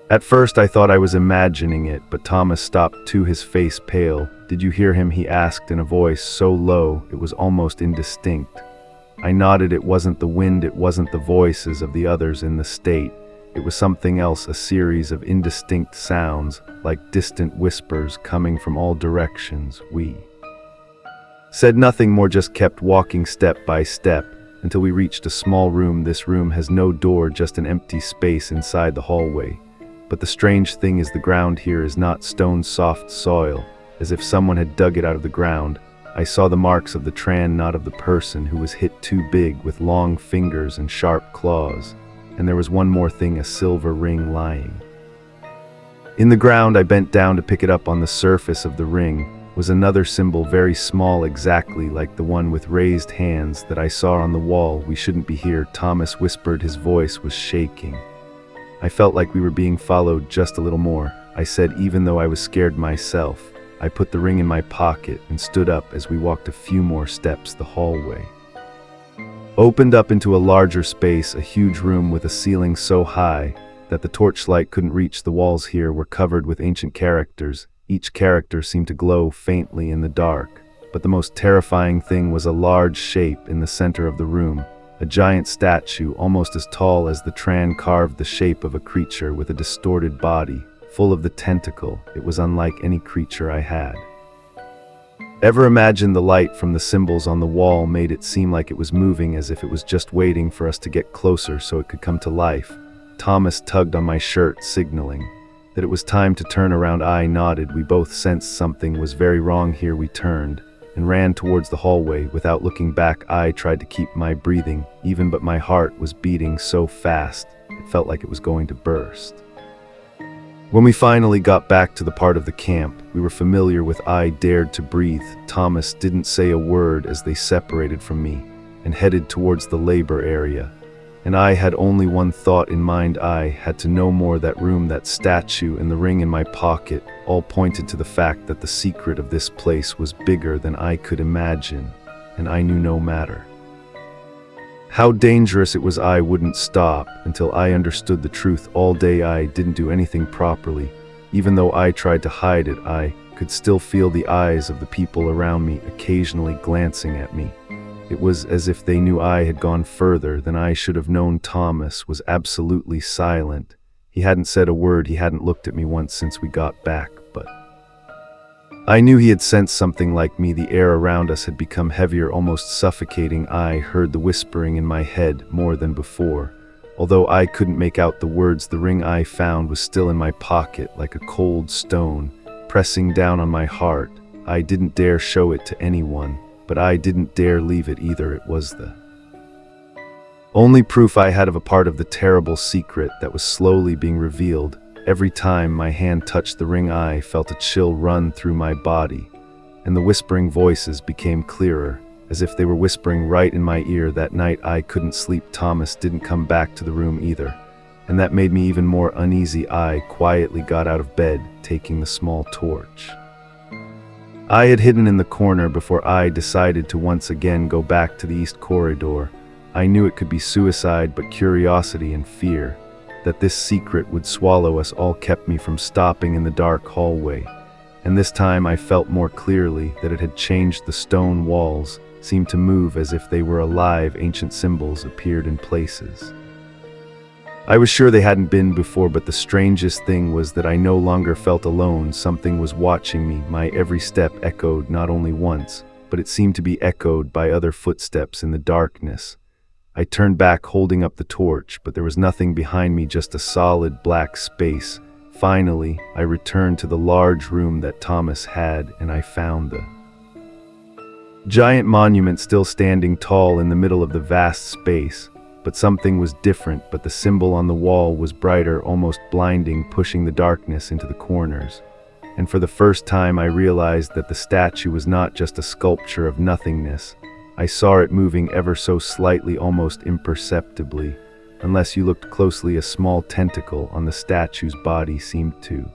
At first I thought I was imagining it, but Thomas stopped too, his face pale. Did you hear him? He asked in a voice so low it was almost indistinct. I nodded. It wasn't the wind, it wasn't the voices of the others in the state. It was something else, a series of indistinct sounds, like distant whispers coming from all directions. We said nothing more, just kept walking step by step, until we reached a small room. This room has no door, just an empty space inside the hallway. But the strange thing is the ground here is not stone, soft soil, as if someone had dug it out of the ground. I saw the marks of the Tran, not of the person who was hit too big, with long fingers and sharp claws. And there was one more thing, a silver ring lying in the ground. I bent down to pick it up. On the surface of the ring was another symbol, very small, exactly like the one with raised hands that I saw on the wall. We shouldn't be here, Thomas whispered. His voice was shaking. I felt like we were being followed. Just a little more, I said, even though I was scared myself. I put the ring in my pocket and stood up. As we walked a few more steps, the hallway opened up into a larger space, a huge room with a ceiling so high that the torchlight couldn't reach. The walls here were covered with ancient characters. Each character seemed to glow faintly in the dark, but the most terrifying thing was a large shape in the center of the room. A giant statue, almost as tall as the Tran, carved the shape of a creature with a distorted body, full of the tentacle. It was unlike any creature I had ever imagined. The light from the symbols on the wall made it seem like it was moving, as if it was just waiting for us to get closer so it could come to life. Thomas tugged on my shirt, signaling that it was time to turn around. I nodded. We both sensed something was very wrong here. We turned and ran towards the hallway without looking back. I tried to keep my breathing even, but my heart was beating so fast it felt like it was going to burst. When we finally got back to the part of the camp we were familiar with, I dared to breathe. Thomas didn't say a word as they separated from me and headed towards the labor area. And I had only one thought in mind. I had to know more. That room, that statue, and the ring in my pocket all pointed to the fact that the secret of this place was bigger than I could imagine, and I knew no matter how dangerous it was, I wouldn't stop until I understood the truth. All day I didn't do anything properly. Even though I tried to hide it, I could still feel the eyes of the people around me occasionally glancing at me. It was as if they knew I had gone further than I should have known. Thomas was absolutely silent. He hadn't said a word. He hadn't looked at me once since we got back, but I knew he had sensed something like me. The air around us had become heavier, almost suffocating. I heard the whispering in my head more than before. Although I couldn't make out the words, the ring I found was still in my pocket, like a cold stone, pressing down on my heart. I didn't dare show it to anyone, but I didn't dare leave it either. It was the only proof I had of a part of the terrible secret that was slowly being revealed. Every time my hand touched the ring, I felt a chill run through my body, and the whispering voices became clearer, as if they were whispering right in my ear. That night I couldn't sleep. Thomas didn't come back to the room either, and that made me even more uneasy. I quietly got out of bed, taking the small torch I had hidden in the corner before I decided to once again go back to the east corridor. I knew it could be suicide, but curiosity and fear that this secret would swallow us all kept me from stopping in the dark hallway. And this time I felt more clearly that it had changed. The stone walls seemed to move as if they were alive. Ancient symbols appeared in places I was sure they hadn't been before, but the strangest thing was that I no longer felt alone. Something was watching me. My every step echoed not only once, but it seemed to be echoed by other footsteps in the darkness. I turned back, holding up the torch, but there was nothing behind me, just a solid black space. Finally, I returned to the large room that Thomas had, and I found the giant monument still standing tall in the middle of the vast space. But something was different. But the symbol on the wall was brighter, almost blinding, pushing the darkness into the corners. And for the first time I realized that the statue was not just a sculpture of nothingness. I saw it moving ever so slightly, almost imperceptibly. Unless you looked closely, a small tentacle on the statue's body seemed to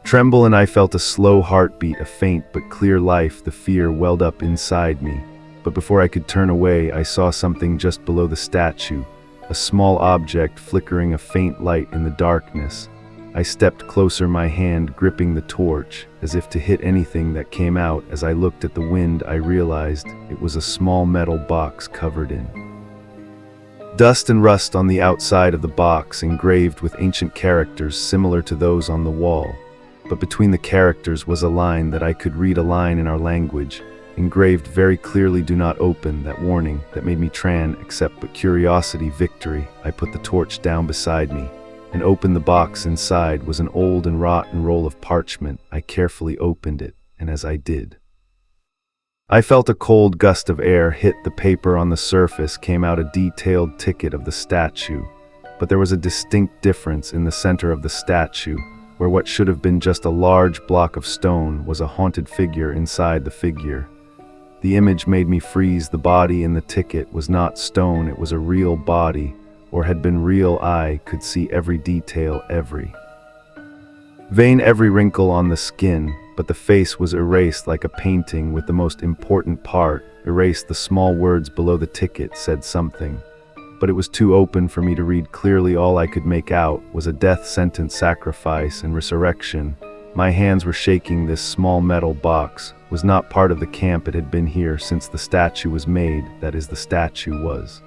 tremble, and I felt a slow heartbeat, a faint but clear life. The fear welled up inside me. But before I could turn away, I saw something just below the statue, a small object flickering a faint light in the darkness. I stepped closer, my hand gripping the torch, as if to hit anything that came out. As I looked at the wind, I realized it was a small metal box covered in dust and rust. On the outside of the box, engraved with ancient characters similar to those on the wall. But between the characters was a line that I could read, a line in our language, engraved very clearly: "Do not open." That warning that made me accept but curiosity, victory. I put the torch down beside me and opened the box. Inside was an old and rotten roll of parchment. I carefully opened it, and as I did, I felt a cold gust of air hit the paper. On the surface came out a detailed ticket of the statue, but there was a distinct difference. In the center of the statue, where what should have been just a large block of stone was a haunted figure inside the figure. The image made me freeze. The body in the ticket was not stone, it was a real body, or had been real. I could see every detail, every vein, every wrinkle on the skin, but the face was erased like a painting, with the most important part erased. The small words below the ticket said something, but it was too open for me to read clearly. All I could make out was a death sentence, sacrifice, and resurrection. My hands were shaking. This small metal box was not part of the camp. It had been here since the statue was made. That is, the statue was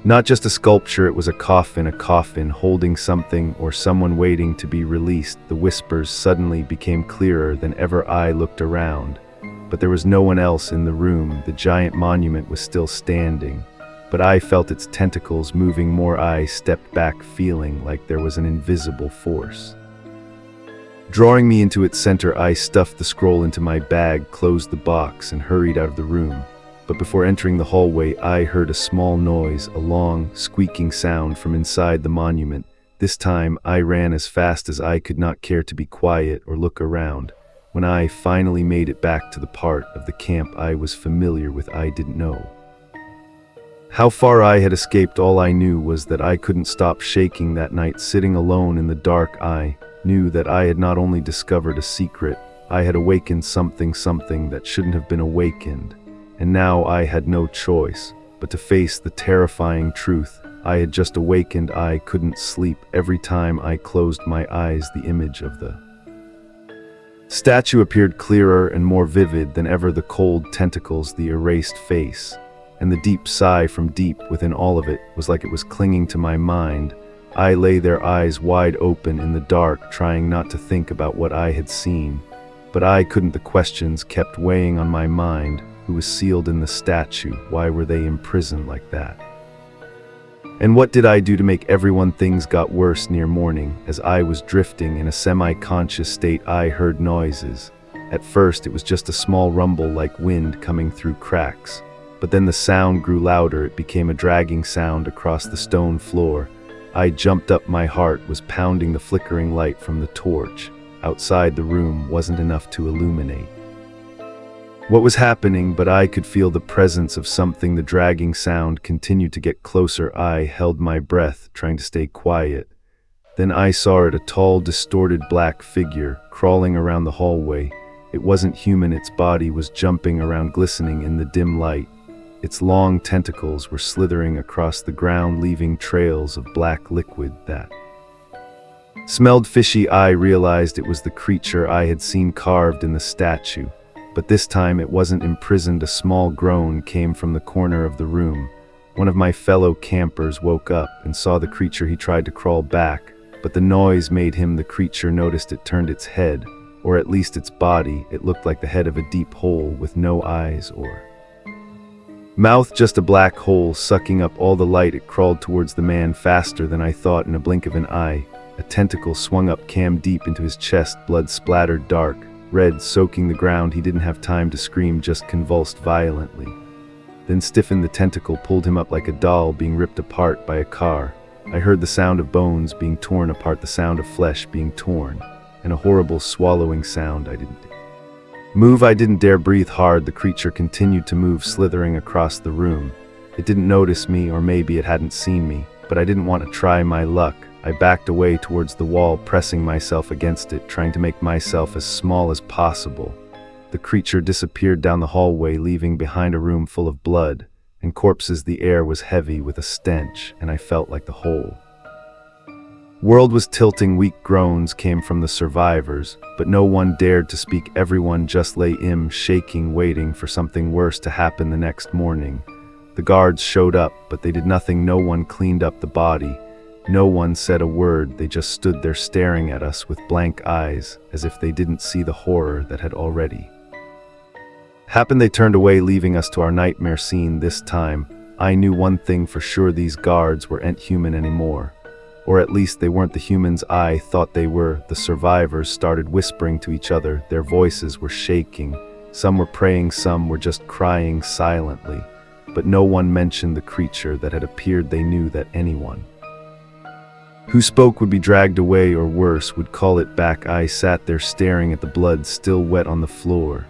not just a sculpture, it was a coffin holding something or someone waiting to be released. The whispers suddenly became clearer than ever. I looked around, but there was no one else in the room. The giant monument was still standing, but I felt its tentacles moving more. I stepped back, feeling like there was an invisible force drawing me into its center. I stuffed the scroll into my bag, closed the box, and hurried out of the room. But before entering the hallway, I heard a small noise, a long, squeaking sound from inside the monument. This time, I ran as fast as I could, not care to be quiet or look around. When I finally made it back to the part of the camp I was familiar with, I didn't know how far I had escaped. All I knew was that I couldn't stop shaking. That night, sitting alone in the dark, I knew that I had not only discovered a secret, I had awakened something that shouldn't have been awakened. And now I had no choice but to face the terrifying truth. I had just awakened. I couldn't sleep. Every time I closed my eyes, the image of the statue appeared clearer and more vivid than ever. The cold tentacles, the erased face, and the deep sigh from deep within. All of it was like it was clinging to my mind. I lay there, eyes wide open in the dark, trying not to think about what I had seen. But I couldn't. The questions kept weighing on my mind. Who was sealed in the statue? Why were they imprisoned like that? And what did I do to make everyone? Things got worse. Near morning, as I was drifting in a semi-conscious state, I heard noises, At first, it was just a small rumble like wind coming through cracks. But then the sound grew louder. It became a dragging sound across the stone floor. I jumped up, my heart was pounding. The flickering light from the torch outside the room wasn't enough to illuminate what was happening, but I could feel the presence of something. The dragging sound continued to get closer. I held my breath, trying to stay quiet. Then I saw it, a tall, distorted black figure crawling around the hallway. It wasn't human. Its body was jumping around, glistening in the dim light. Its long tentacles were slithering across the ground, leaving trails of black liquid that smelled fishy. I realized it was the creature I had seen carved in the statue. But this time it wasn't imprisoned. A small groan came from the corner of the room. One of my fellow campers woke up and saw the creature. He tried to crawl back, but the noise made him. The creature noticed it, turned its head, or at least its body. It looked like the head of a deep hole with no eyes or mouth, just a black hole sucking up all the light. It crawled towards the man faster than I thought. In a blink of an eye, a tentacle swung up, came deep into his chest. Blood splattered, dark red, soaking the ground. He didn't have time to scream, just convulsed violently. Then stiffened. The tentacle pulled him up like a doll being ripped apart by a car. I heard the sound of bones being torn apart, the sound of flesh being torn, and a horrible swallowing sound. I didn't move. I didn't dare breathe hard. The creature continued to move, slithering across the room. It didn't notice me, or maybe it hadn't seen me, but I didn't want to try my luck. I backed away towards the wall, pressing myself against it, trying to make myself as small as possible. The creature disappeared down the hallway, leaving behind a room full of blood and corpses. The air was heavy with a stench, and I felt like the whole world was tilting. Weak groans came from the survivors, but no one dared to speak. Everyone just lay shaking, waiting for something worse to happen. The next morning, the guards showed up, but they did nothing. No one cleaned up the body. No one said a word. They just stood there staring at us with blank eyes, as if they didn't see the horror that had already happened. They turned away, leaving us to our nightmare scene. This time, I knew one thing for sure: these guards weren't human anymore. Or at least they weren't the humans I thought they were. The survivors started whispering to each other. Their voices were shaking. Some were praying, some were just crying silently. But no one mentioned the creature that had appeared. They knew that anyone who spoke would be dragged away, or worse, would call it back. I sat there staring at the blood still wet on the floor,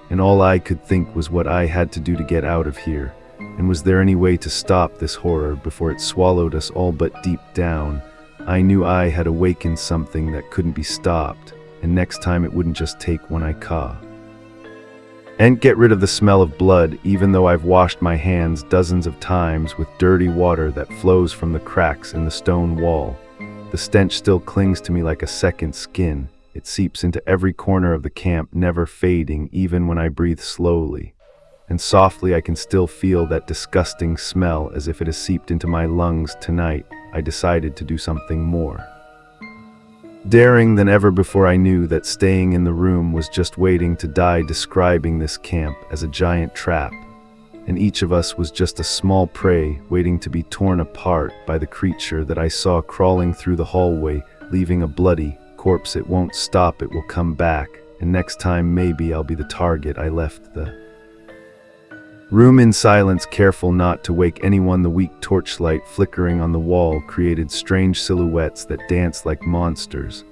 and all I could think was what I had to do to get out of here. And was there any way to stop this horror before it swallowed us all? But deep down, I knew I had awakened something that couldn't be stopped, and next time it wouldn't just take one ika and get rid of the smell of blood. Even though I've washed my hands dozens of times with dirty water that flows from the cracks in the stone wall, the stench still clings to me like a second skin. It seeps into every corner of the camp, never fading. Even when I breathe slowly and softly, I can still feel that disgusting smell, as if it has seeped into my lungs. Tonight, I decided to do something more daring than ever before. I knew that staying in the room was just waiting to die, describing this camp as a giant trap, and each of us was just a small prey waiting to be torn apart by the creature that I saw crawling through the hallway, leaving a bloody corpse. It won't stop, it will come back, and next time maybe I'll be the target. I left the room in silence, careful not to wake anyone. The weak torchlight flickering on the wall created strange silhouettes that danced like monsters.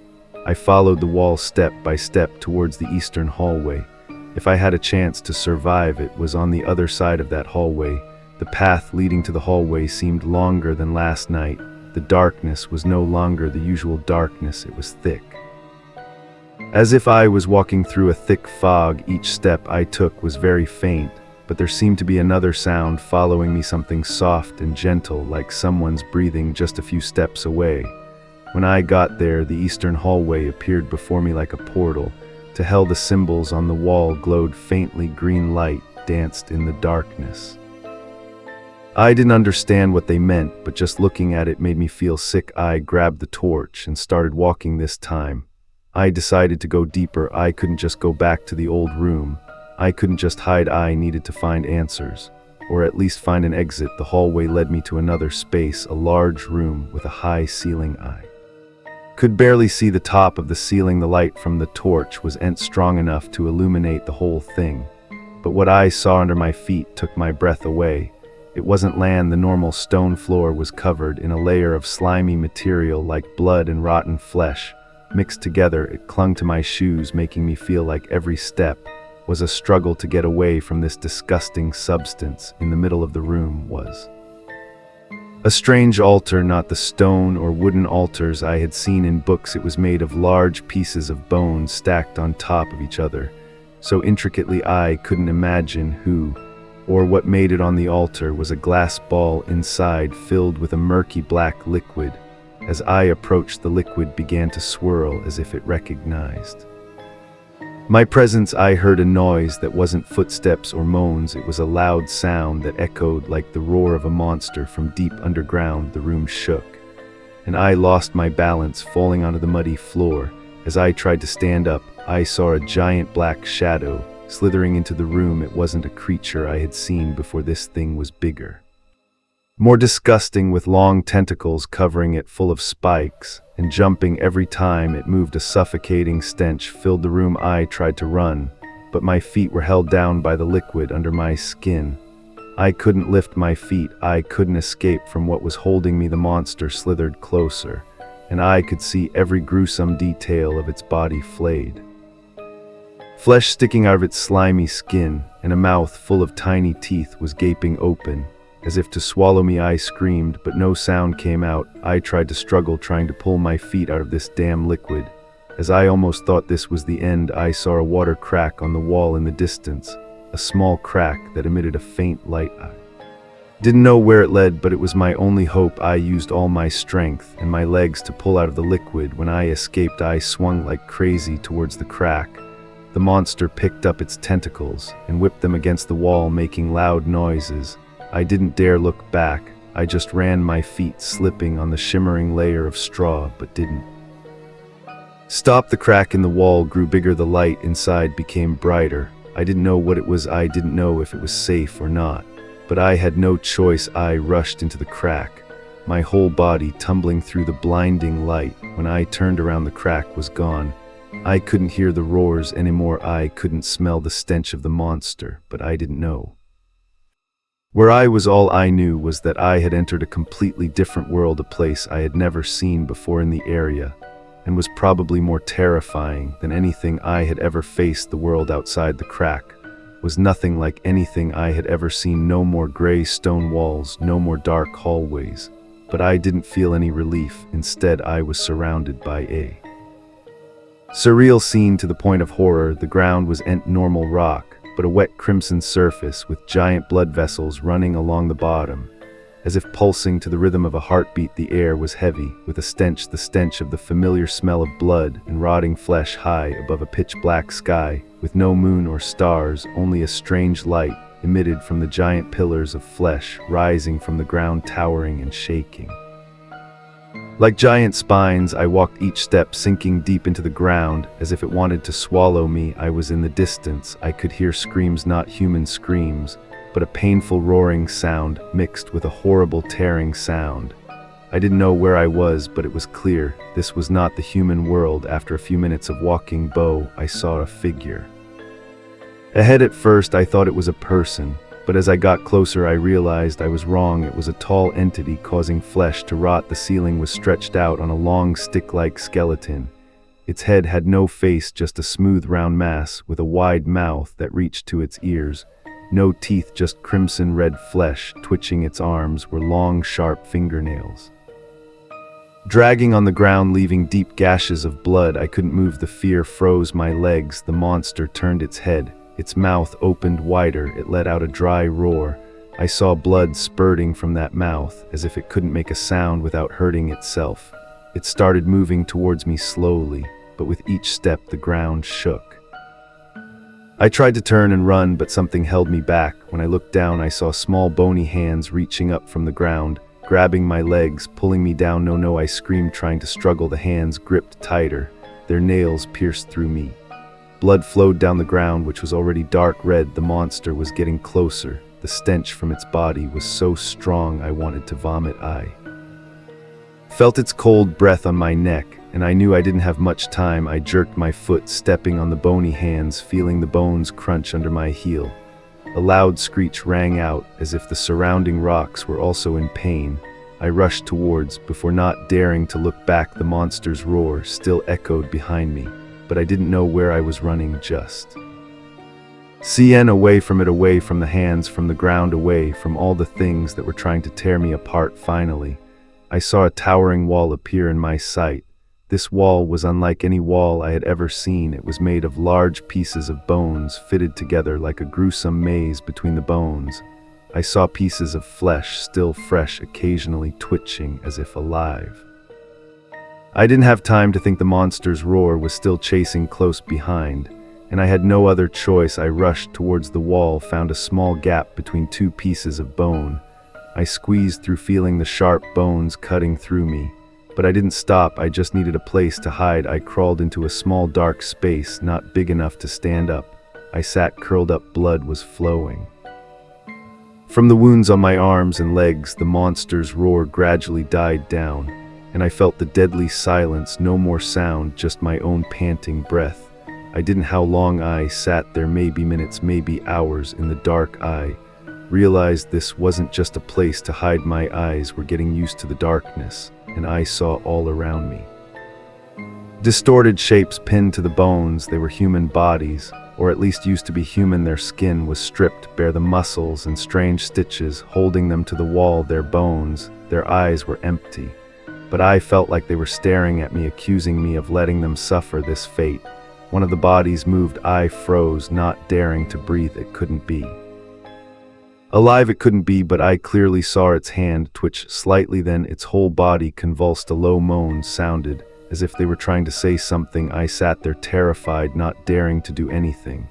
I followed the wall step by step towards the eastern hallway. If I had a chance to survive, it was on the other side of that hallway. The path leading to the hallway seemed longer than last night. The darkness was no longer the usual darkness, it was thick, as if I was walking through a thick fog. Each step I took was very faint, but there seemed to be another sound following me, something soft and gentle, like someone's breathing just a few steps away. When I got there, the eastern hallway appeared before me like a portal to hell. The symbols on the wall glowed faintly. Green light danced in the darkness. I didn't understand what they meant, but just looking at it made me feel sick. I grabbed the torch and started walking. This time, I decided to go deeper. I couldn't just go back to the old room. I couldn't just hide. I needed to find answers, or at least find an exit. The hallway led me to another space, a large room with a high ceiling. I Could barely see the top of the ceiling. The light from the torch wasn't strong enough to illuminate the whole thing. But what I saw under my feet took my breath away. It wasn't land. The normal stone floor was covered in a layer of slimy material like blood and rotten flesh. Mixed together, it clung to my shoes, making me feel like every step was a struggle to get away from this disgusting substance. In the middle of the room was a strange altar, not the stone or wooden altars I had seen in books. It was made of large pieces of bone stacked on top of each other, so intricately I couldn't imagine who or what made it. On the altar was a glass ball inside, filled with a murky black liquid. As I approached, the liquid began to swirl as if it recognized my presence. I heard a noise that wasn't footsteps or moans. It was a loud sound that echoed like the roar of a monster from deep underground. The room shook, and I lost my balance, falling onto the muddy floor. As I tried to stand up, I saw a giant black shadow slithering into the room. It wasn't a creature I had seen before. This thing was bigger, more disgusting, with long tentacles covering it, full of spikes, and jumping every time it moved. A suffocating stench filled the room. I tried to run, but my feet were held down by the liquid under my skin. I couldn't lift my feet. I couldn't escape from what was holding me. The monster slithered closer, and I could see every gruesome detail of its body: flayed flesh sticking out of its slimy skin, and a mouth full of tiny teeth was gaping open, as if to swallow me. I screamed, but no sound came out. I tried to struggle, trying to pull my feet out of this damn liquid. As I almost thought this was the end, I saw a water crack on the wall in the distance, a small crack that emitted a faint light. I didn't know where it led, but it was my only hope. I used all my strength and my legs to pull out of the liquid. When I escaped, I swung like crazy towards the crack. The monster picked up its tentacles and whipped them against the wall, making loud noises. I didn't dare look back. I just ran, my feet slipping on the shimmering layer of straw, but didn't stop. The crack in the wall grew bigger. The light inside became brighter. I didn't know what it was. I didn't know if it was safe or not, but I had no choice. I rushed into the crack, my whole body tumbling through the blinding light. When I turned around, the crack was gone. I couldn't hear the roars anymore. I couldn't smell the stench of the monster, but I didn't know where I was. All I knew was that I had entered a completely different world, a place I had never seen before in the area, and was probably more terrifying than anything I had ever faced. The world outside the crack was nothing like anything I had ever seen. No more gray stone walls, no more dark hallways, but I didn't feel any relief. Instead, I was surrounded by a surreal scene to the point of horror. The ground wasn't normal rock, but a wet crimson surface with giant blood vessels running along the bottom, as if pulsing to the rhythm of a heartbeat. The air was heavy with a stench, the stench of the familiar smell of blood and rotting flesh. High above a pitch-black sky, with no moon or stars, only a strange light emitted from the giant pillars of flesh rising from the ground, towering and shaking like giant spines. I walked each step, sinking deep into the ground, as if it wanted to swallow me. I was in the distance. I could hear screams, not human screams, but a painful roaring sound mixed with a horrible tearing sound. I didn't know where I was, but it was clear this was not the human world. After a few minutes of walking, I saw a figure ahead. At first, I thought it was a person, but as I got closer, I realized I was wrong. It was a tall entity causing flesh to rot. The ceiling was stretched out on a long stick-like skeleton. Its head had no face, just a smooth round mass with a wide mouth that reached to its ears. No teeth, just crimson red flesh. Twitching its arms were long, sharp fingernails, dragging on the ground, leaving deep gashes of blood. I couldn't move. The fear froze my legs. The monster turned its head. Its mouth opened wider. It let out a dry roar. I saw blood spurting from that mouth, as if it couldn't make a sound without hurting itself. It started moving towards me slowly, but with each step the ground shook. I tried to turn and run, but something held me back. When I looked down, I saw small bony hands reaching up from the ground, grabbing my legs, pulling me down. No, I screamed, trying to struggle. The hands gripped tighter. Their nails pierced through me. Blood flowed down the ground, which was already dark red. The monster was getting closer. The stench from its body was so strong I wanted to vomit. I felt its cold breath on my neck, and I knew I didn't have much time. I jerked my foot, stepping on the bony hands, feeling the bones crunch under my heel. A loud screech rang out, as if the surrounding rocks were also in pain. I rushed towards, before not daring to look back. The monster's roar still echoed behind me, but I didn't know where I was running. Just CN, away from it, away from the hands, from the ground, away from all the things that were trying to tear me apart. Finally, I saw a towering wall appear in my sight. This wall was unlike any wall I had ever seen. It was made of large pieces of bones fitted together like a gruesome maze. Between the bones, I saw pieces of flesh, still fresh, occasionally twitching as if alive. I didn't have time to think. The monster's roar was still chasing close behind, and I had no other choice. I rushed towards the wall, found a small gap between two pieces of bone. I squeezed through, feeling the sharp bones cutting through me. But I didn't stop. I just needed a place to hide. I crawled into a small dark space, not big enough to stand up. I sat curled up. Blood was flowing from the wounds on my arms and legs. The monster's roar gradually died down, and I felt the deadly silence. No more sound, just my own panting breath. I didn't how long I sat there, maybe minutes, maybe hours, in the dark. I realized this wasn't just a place to hide. My eyes were getting used to the darkness, and I saw all around me distorted shapes pinned to the bones. They were human bodies, or at least used to be human. Their skin was stripped bare, the muscles and strange stitches holding them to the wall. Their bones, their eyes were empty, but I felt like they were staring at me, accusing me of letting them suffer this fate. One of the bodies moved. I froze, not daring to breathe. It couldn't be alive, it couldn't be, but I clearly saw its hand twitch slightly, then its whole body convulsed. A low moan sounded, as if they were trying to say something. I sat there terrified, not daring to do anything.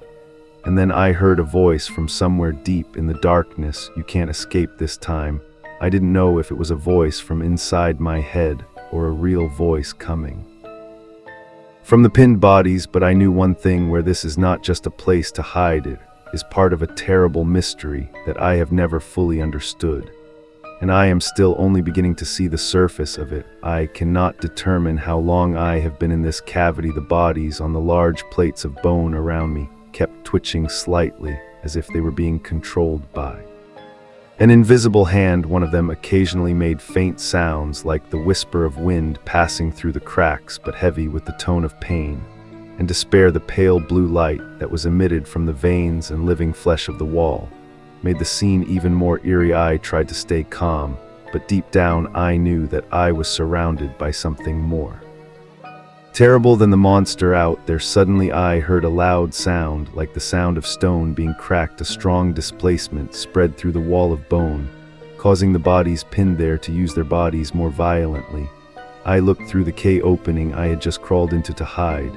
And then I heard a voice from somewhere deep in the darkness. You can't escape this time. I didn't know if it was a voice from inside my head or a real voice coming from the pinned bodies, but I knew one thing: where this is not just a place to hide, it is part of a terrible mystery that I have never fully understood, and I am still only beginning to see the surface of it. I cannot determine how long I have been in this cavity. The bodies on the large plates of bone around me kept twitching slightly, as if they were being controlled by an invisible hand. One of them occasionally made faint sounds like the whisper of wind passing through the cracks, but heavy with the tone of pain and despair. The pale blue light that was emitted from the veins and living flesh of the wall made the scene even more eerie. I tried to stay calm, but deep down I knew that I was surrounded by something more terrible than the monster. Out there, suddenly I heard a loud sound, like the sound of stone being cracked. A strong displacement spread through the wall of bone, causing the bodies pinned there to use their bodies more violently. I looked through the K opening I had just crawled into to hide,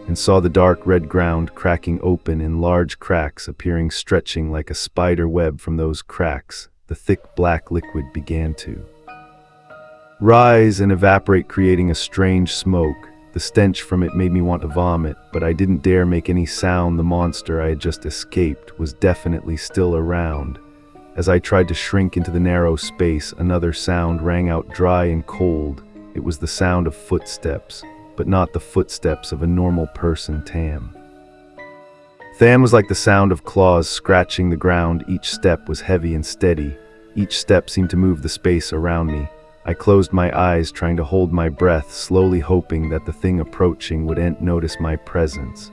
and saw the dark red ground cracking open in large cracks appearing, stretching like a spider web. From those cracks, the thick black liquid began to rise and evaporate, creating a strange smoke. The stench from it made me want to vomit, but I didn't dare make any sound. The monster I had just escaped was definitely still around. As I tried to shrink into the narrow space, another sound rang out, dry and cold. It was the sound of footsteps, but not the footsteps of a normal person. Tham was like the sound of claws scratching the ground. Each step was heavy and steady. Each step seemed to move the space around me. I closed my eyes, trying to hold my breath, slowly hoping that the thing approaching wouldn't notice my presence.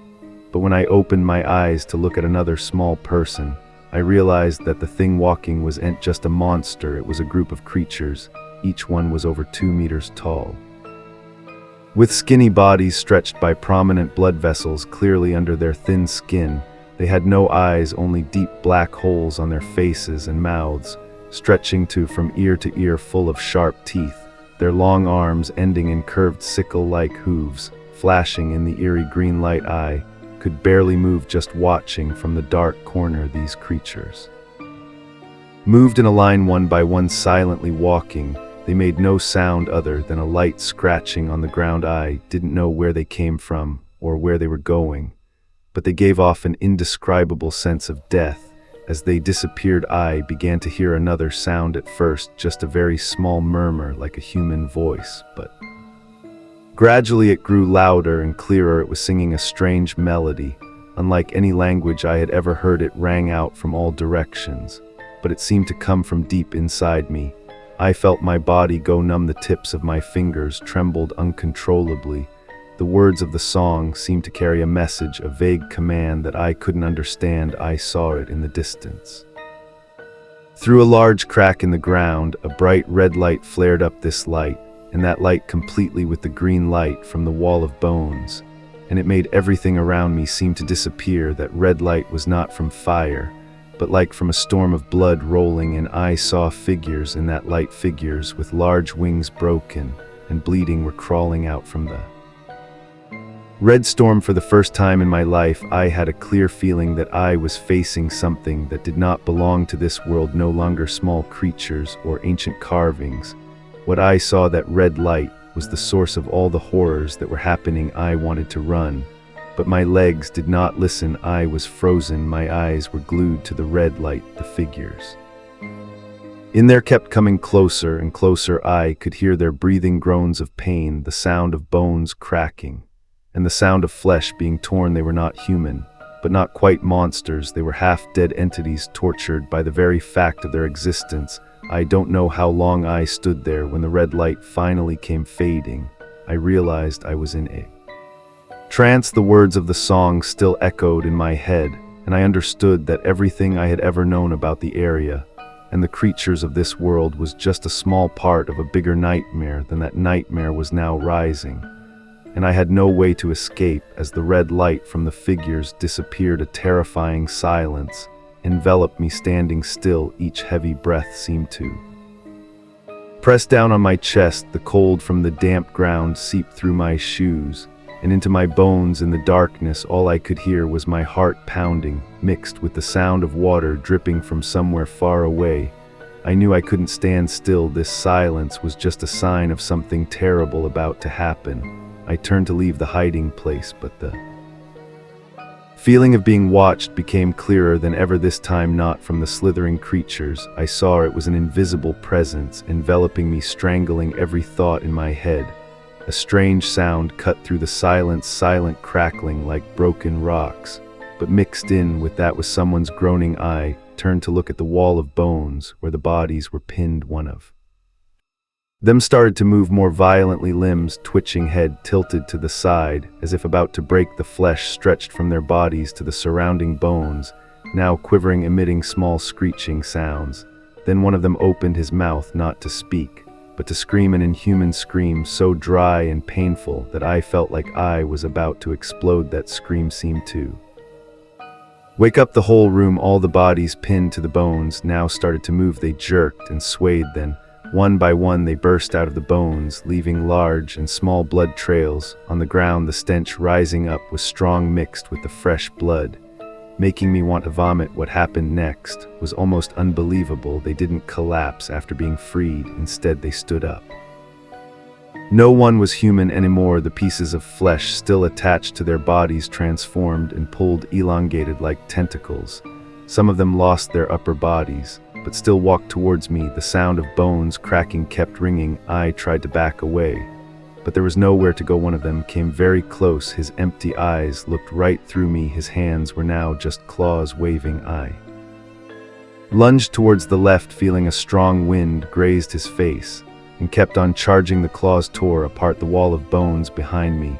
But when I opened my eyes to look at another small person, I realized that the thing walking wasn't just a monster. It was a group of creatures. Each one was over 2 meters tall, with skinny bodies stretched by prominent blood vessels clearly under their thin skin. They had no eyes, only deep black holes on their faces and mouths, stretching from ear to ear, full of sharp teeth. Their long arms ending in curved sickle-like hooves, flashing in the eerie green light. I could barely move, just watching from the dark corner. These creatures moved in a line, one by one, silently walking. They made no sound other than a light scratching on the ground. I didn't know where they came from or where they were going, but they gave off an indescribable sense of death. As they disappeared, I began to hear another sound. At first, just a very small murmur like a human voice, but Gradually it grew louder and clearer. It was singing a strange melody. Unlike any language I had ever heard, it rang out from all directions, but it seemed to come from deep inside me. I felt my body go numb, the tips of my fingers trembled uncontrollably. The words of the song seemed to carry a message, a vague command that I couldn't understand. I saw it in the distance. Through a large crack in the ground, a bright red light flared up. This light, and that light completely with the green light from the wall of bones, and it made everything around me seem to disappear. That red light was not from fire, but like from a storm of blood rolling, and I saw figures in that light, figures with large wings broken and bleeding were crawling out from the red storm. For the first time in my life, I had a clear feeling that I was facing something that did not belong to this world, no longer small creatures or ancient carvings. What I saw, that red light, was the source of all the horrors that were happening. I wanted to run, but my legs did not listen. I was frozen. My eyes were glued to the red light, the figures in there kept coming closer and closer. I could hear their breathing groans of pain, the sound of bones cracking, and the sound of flesh being torn. They were not human, but not quite monsters. They were half-dead entities, tortured by the very fact of their existence. I don't know how long I stood there. When the red light finally came fading, I realized I was in a trance. The words of the song still echoed in my head, and I understood that everything I had ever known about the area and the creatures of this world was just a small part of a bigger nightmare. Then that nightmare was now rising, and I had no way to escape. As the red light from the figures disappeared, a terrifying silence enveloped me. Standing still, each heavy breath seemed to press down on my chest. The cold from the damp ground seeped through my shoes and into my bones. In the darkness, all I could hear was my heart pounding, mixed with the sound of water dripping from somewhere far away. I knew I couldn't stand still. This silence was just a sign of something terrible about to happen. I turned to leave the hiding place, but the feeling of being watched became clearer than ever. This time not from the slithering creatures. I saw it was an invisible presence enveloping me, strangling every thought in my head. A strange sound cut through the silence, silent crackling like broken rocks, but mixed in with that was someone's groaning. I turned to look at the wall of bones where the bodies were pinned. One of them started to move more violently, limbs twitching, head tilted to the side as if about to break. The flesh stretched from their bodies to the surrounding bones, now quivering, emitting small screeching sounds. Then one of them opened his mouth, not to speak, but to scream, an inhuman scream so dry and painful that I felt like I was about to explode. That scream seemed to wake up the whole room. All the bodies pinned to the bones now started to move. They jerked and swayed, then one by one they burst out of the bones, leaving large and small blood trails on the ground. The stench rising up was strong, mixed with the fresh blood, making me want to vomit. What happened next was almost unbelievable. They didn't collapse after being freed. Instead, they stood up. No one was human anymore. The pieces of flesh still attached to their bodies transformed and pulled, elongated like tentacles. Some of them lost their upper bodies, but still walked towards me. The sound of bones cracking kept ringing. I tried to back away, but there was nowhere to go. One of them came very close. His empty eyes looked right through me. His hands were now just claws waving. I lunged towards the left, feeling a strong wind grazed his face, and kept on charging. The claws tore apart the wall of bones behind me.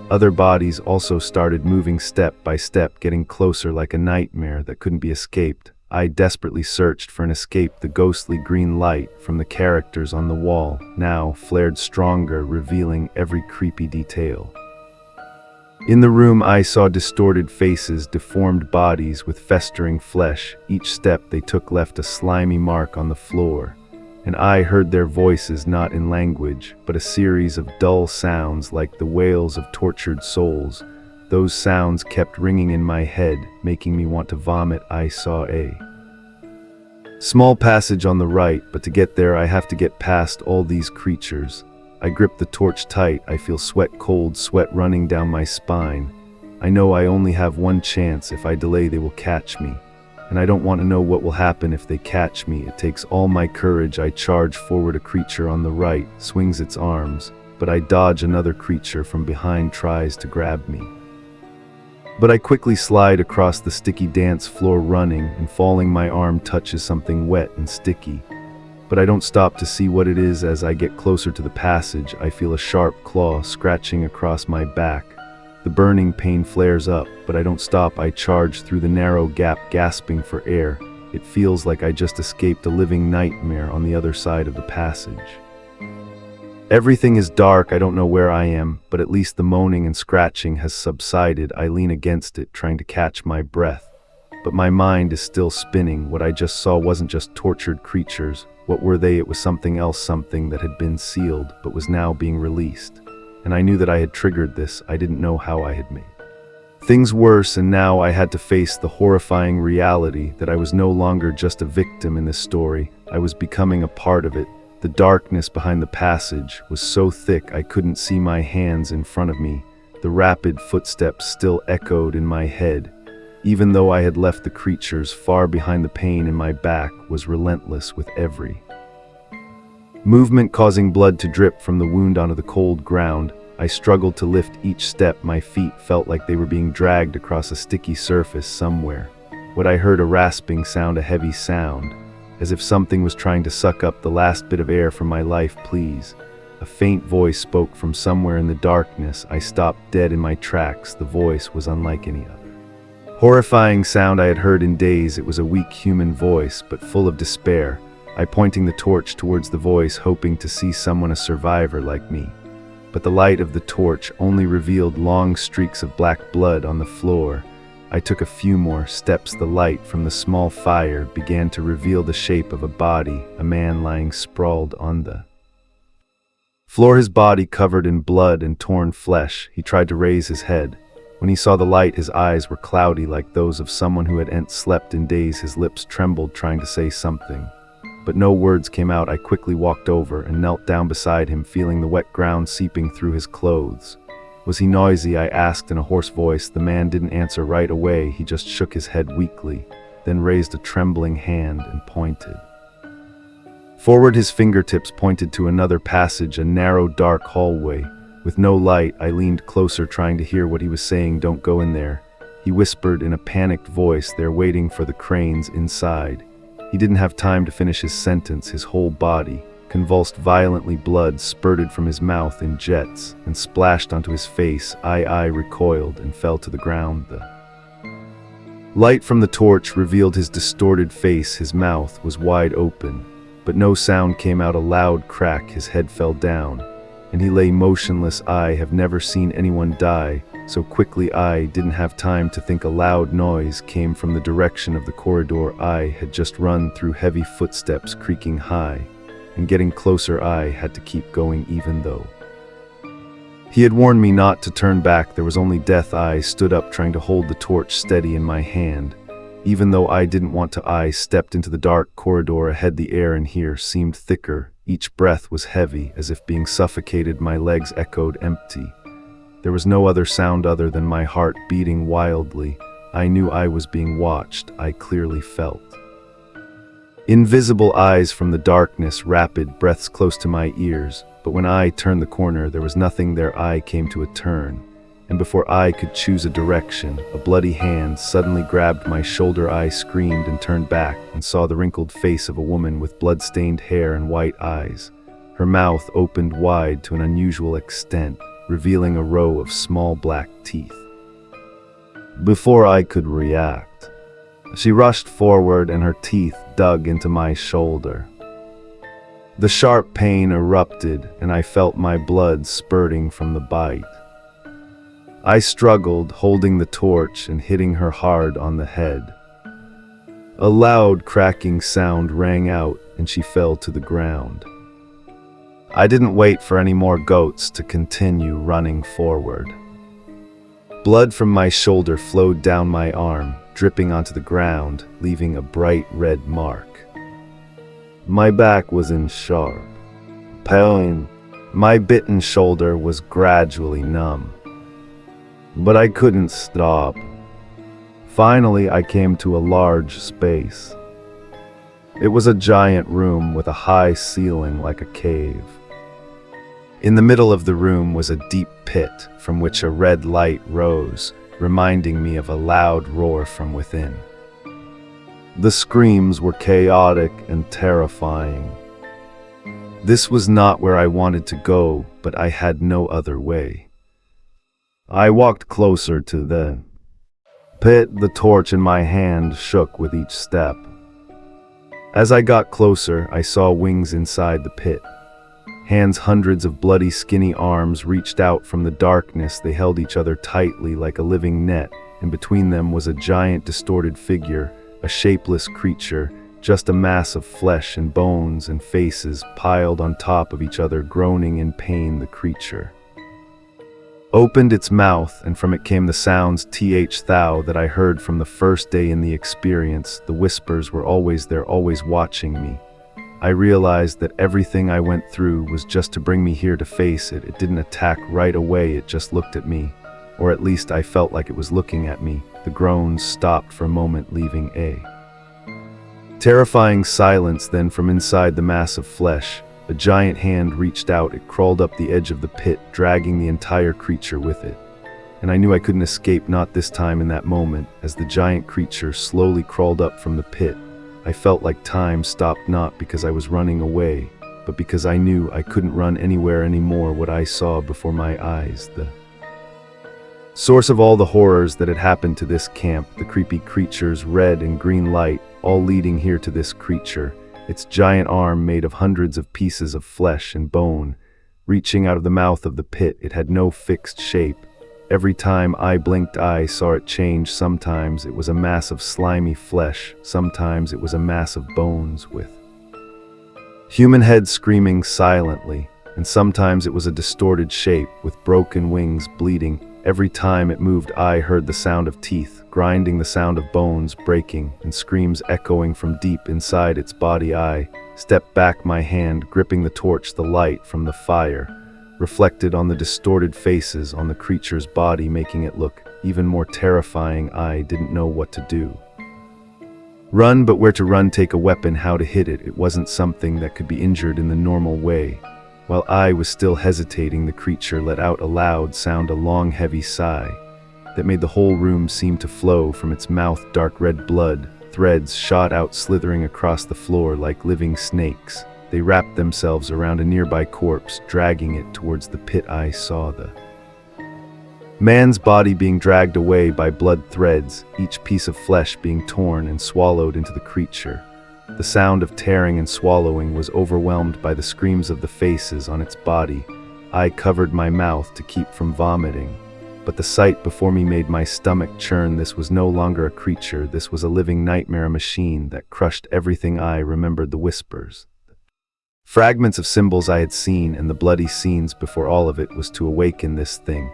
Other bodies also started moving, step by step, getting closer like a nightmare that couldn't be escaped. I desperately searched for an escape. The ghostly green light from the characters on the wall now flared stronger, revealing every creepy detail. In the room I saw distorted faces, deformed bodies with festering flesh. Each step they took left a slimy mark on the floor, and I heard their voices, not in language, but a series of dull sounds like the wails of tortured souls. Those sounds kept ringing in my head, making me want to vomit. I saw a small passage on the right, but to get there I have to get past all these creatures. I grip the torch tight. I feel cold sweat running down my spine. I know I only have one chance. If I delay, they will catch me, and I don't want to know what will happen if they catch me. It takes all my courage. I charge forward. A creature on the right swings its arms, but I dodge another creature from behind tries to grab me. But I quickly slide across the sticky dance floor running, and falling my arm touches something wet and sticky. But I don't stop to see what it is. As I get closer to the passage, I feel a sharp claw scratching across my back. The burning pain flares up, but I don't stop. I charge through the narrow gap, gasping for air. It feels like I just escaped a living nightmare on the other side of the passage. Everything is dark. I don't know where I am, but at least the moaning and scratching has subsided. I lean against it, trying to catch my breath. But my mind is still spinning. What I just saw wasn't just tortured creatures. What were they? It was something else, something that had been sealed, but was now being released. And I knew that I had triggered this. I didn't know how I had made things worse, and now I had to face the horrifying reality that I was no longer just a victim in this story. I was becoming a part of it. The darkness behind the passage was so thick I couldn't see my hands in front of me. The rapid footsteps still echoed in my head. Even though I had left the creatures far behind, the pain in my back was relentless with every movement, causing blood to drip from the wound onto the cold ground. I struggled to lift each step. My feet felt like they were being dragged across a sticky surface somewhere. What I heard, a rasping sound, a heavy sound, as if something was trying to suck up the last bit of air from my life. Please. A faint voice spoke from somewhere in the darkness. I stopped dead in my tracks. The voice was unlike any other horrifying sound I had heard in days. It was a weak human voice, but full of despair. I pointing the torch towards the voice, hoping to see someone, a survivor like me. But the light of the torch only revealed long streaks of black blood on the floor. I took a few more steps. The light from the small fire began to reveal the shape of a body, a man lying sprawled on the floor, his body covered in blood and torn flesh. He tried to raise his head. When he saw the light, his eyes were cloudy like those of someone who had slept in days. His lips trembled, trying to say something, but no words came out. I quickly walked over and knelt down beside him, feeling the wet ground seeping through his clothes. Was he noisy? I asked in a hoarse voice. The man didn't answer right away. He just shook his head weakly, then raised a trembling hand and pointed forward. His fingertips pointed to another passage, a narrow, dark hallway with no light. I leaned closer, trying to hear what he was saying. Don't go in there, he whispered in a panicked voice. They're waiting for the cranes inside. He didn't have time to finish his sentence. His whole body convulsed violently. Blood spurted from his mouth in jets and splashed onto his face. I recoiled and fell to the ground. The light from the torch revealed his distorted face. His mouth was wide open, but no sound came out. A loud crack. His head fell down, and he lay motionless. I have never seen anyone die so quickly. I didn't have time to think. A loud noise came from the direction of the corridor. I had just run through. Heavy footsteps creaking high and getting closer. I had to keep going even though he had warned me not to turn back. There was only death. I stood up, trying to hold the torch steady in my hand. Even though I didn't want to, I stepped into the dark corridor ahead. The air in here seemed thicker. Each breath was heavy, as if being suffocated. My legs echoed empty. There was no other sound other than my heart beating wildly. I knew I was being watched. I clearly felt invisible eyes from the darkness, rapid breaths close to my ears. But when I turned the corner, there was nothing there. I came to a turn, and before I could choose a direction, a bloody hand suddenly grabbed my shoulder. I screamed and turned back and saw the wrinkled face of a woman with blood-stained hair and white eyes. Her mouth opened wide to an unusual extent, revealing a row of small black teeth. Before I could react, she rushed forward and her teeth dug into my shoulder. The sharp pain erupted, and I felt my blood spurting from the bite. I struggled, holding the torch and hitting her hard on the head. A loud cracking sound rang out, and she fell to the ground. I didn't wait for any more goats to continue running forward. Blood from my shoulder flowed down my arm, dripping onto the ground, leaving a bright red mark. My back was in sharp pain. My bitten shoulder was gradually numb, but I couldn't stop. Finally, I came to a large space. It was a giant room with a high ceiling like a cave. In the middle of the room was a deep pit from which a red light rose, reminding me of a loud roar from within. The screams were chaotic and terrifying. This was not where I wanted to go, but I had no other way. I walked closer to the pit, the torch in my hand shook with each step. As I got closer, I saw wings inside the pit. Hands, hundreds of bloody, skinny arms reached out from the darkness. They held each other tightly like a living net, and between them was a giant, distorted figure, a shapeless creature, just a mass of flesh and bones and faces piled on top of each other. Groaning in pain, the creature opened its mouth, and from it came the sounds thou that I heard from the first day in the experience. The whispers were always there, always watching me. I realized that everything I went through was just to bring me here to face it. It didn't attack right away, it just looked at me. Or at least I felt like it was looking at me. The groans stopped for a moment, leaving a terrifying silence. Then from inside the mass of flesh, a giant hand reached out. It crawled up the edge of the pit, dragging the entire creature with it. And I knew I couldn't escape, not this time. In that moment, as the giant creature slowly crawled up from the pit, I felt like time stopped, not because I was running away, but because I knew I couldn't run anywhere anymore. What I saw before my eyes, the source of all the horrors that had happened to this camp, the creepy creature's red and green light, all leading here to this creature, its giant arm made of hundreds of pieces of flesh and bone, reaching out of the mouth of the pit. It had no fixed shape. Every time I blinked, I saw it change. Sometimes it was a mass of slimy flesh, sometimes it was a mass of bones with human heads screaming silently, and sometimes it was a distorted shape with broken wings bleeding. Every time it moved, I heard the sound of teeth grinding, the sound of bones breaking, and screams echoing from deep inside its body. I stepped back, my hand gripping the torch. The light from the fire reflected on the distorted faces on the creature's body, making it look even more terrifying. I didn't know what to do. Run, but where to run? Take a weapon, how to hit it? It wasn't something that could be injured in the normal way. While I was still hesitating, the creature let out a loud sound, a long, heavy sigh that made the whole room seem to flow from its mouth. Dark red blood threads shot out, slithering across the floor like living snakes. They wrapped themselves around a nearby corpse, dragging it towards the pit. I saw the man's body being dragged away by blood threads, each piece of flesh being torn and swallowed into the creature. The sound of tearing and swallowing was overwhelmed by the screams of the faces on its body. I covered my mouth to keep from vomiting, but the sight before me made my stomach churn. This was no longer a creature, this was a living nightmare, a machine that crushed everything. I remembered the whispers, fragments of symbols I had seen, and the bloody scenes before. All of it was to awaken this thing.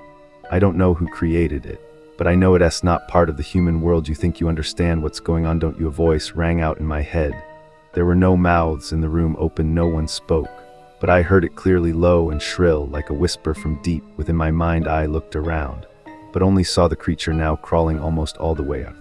I don't know who created it, but I know it's not part of the human world. You think you understand what's going on, don't you? A voice rang out in my head. There were no mouths in the room open, no one spoke, but I heard it clearly, low and shrill, like a whisper from deep within my mind. I looked around, but only saw the creature now crawling almost all the way out.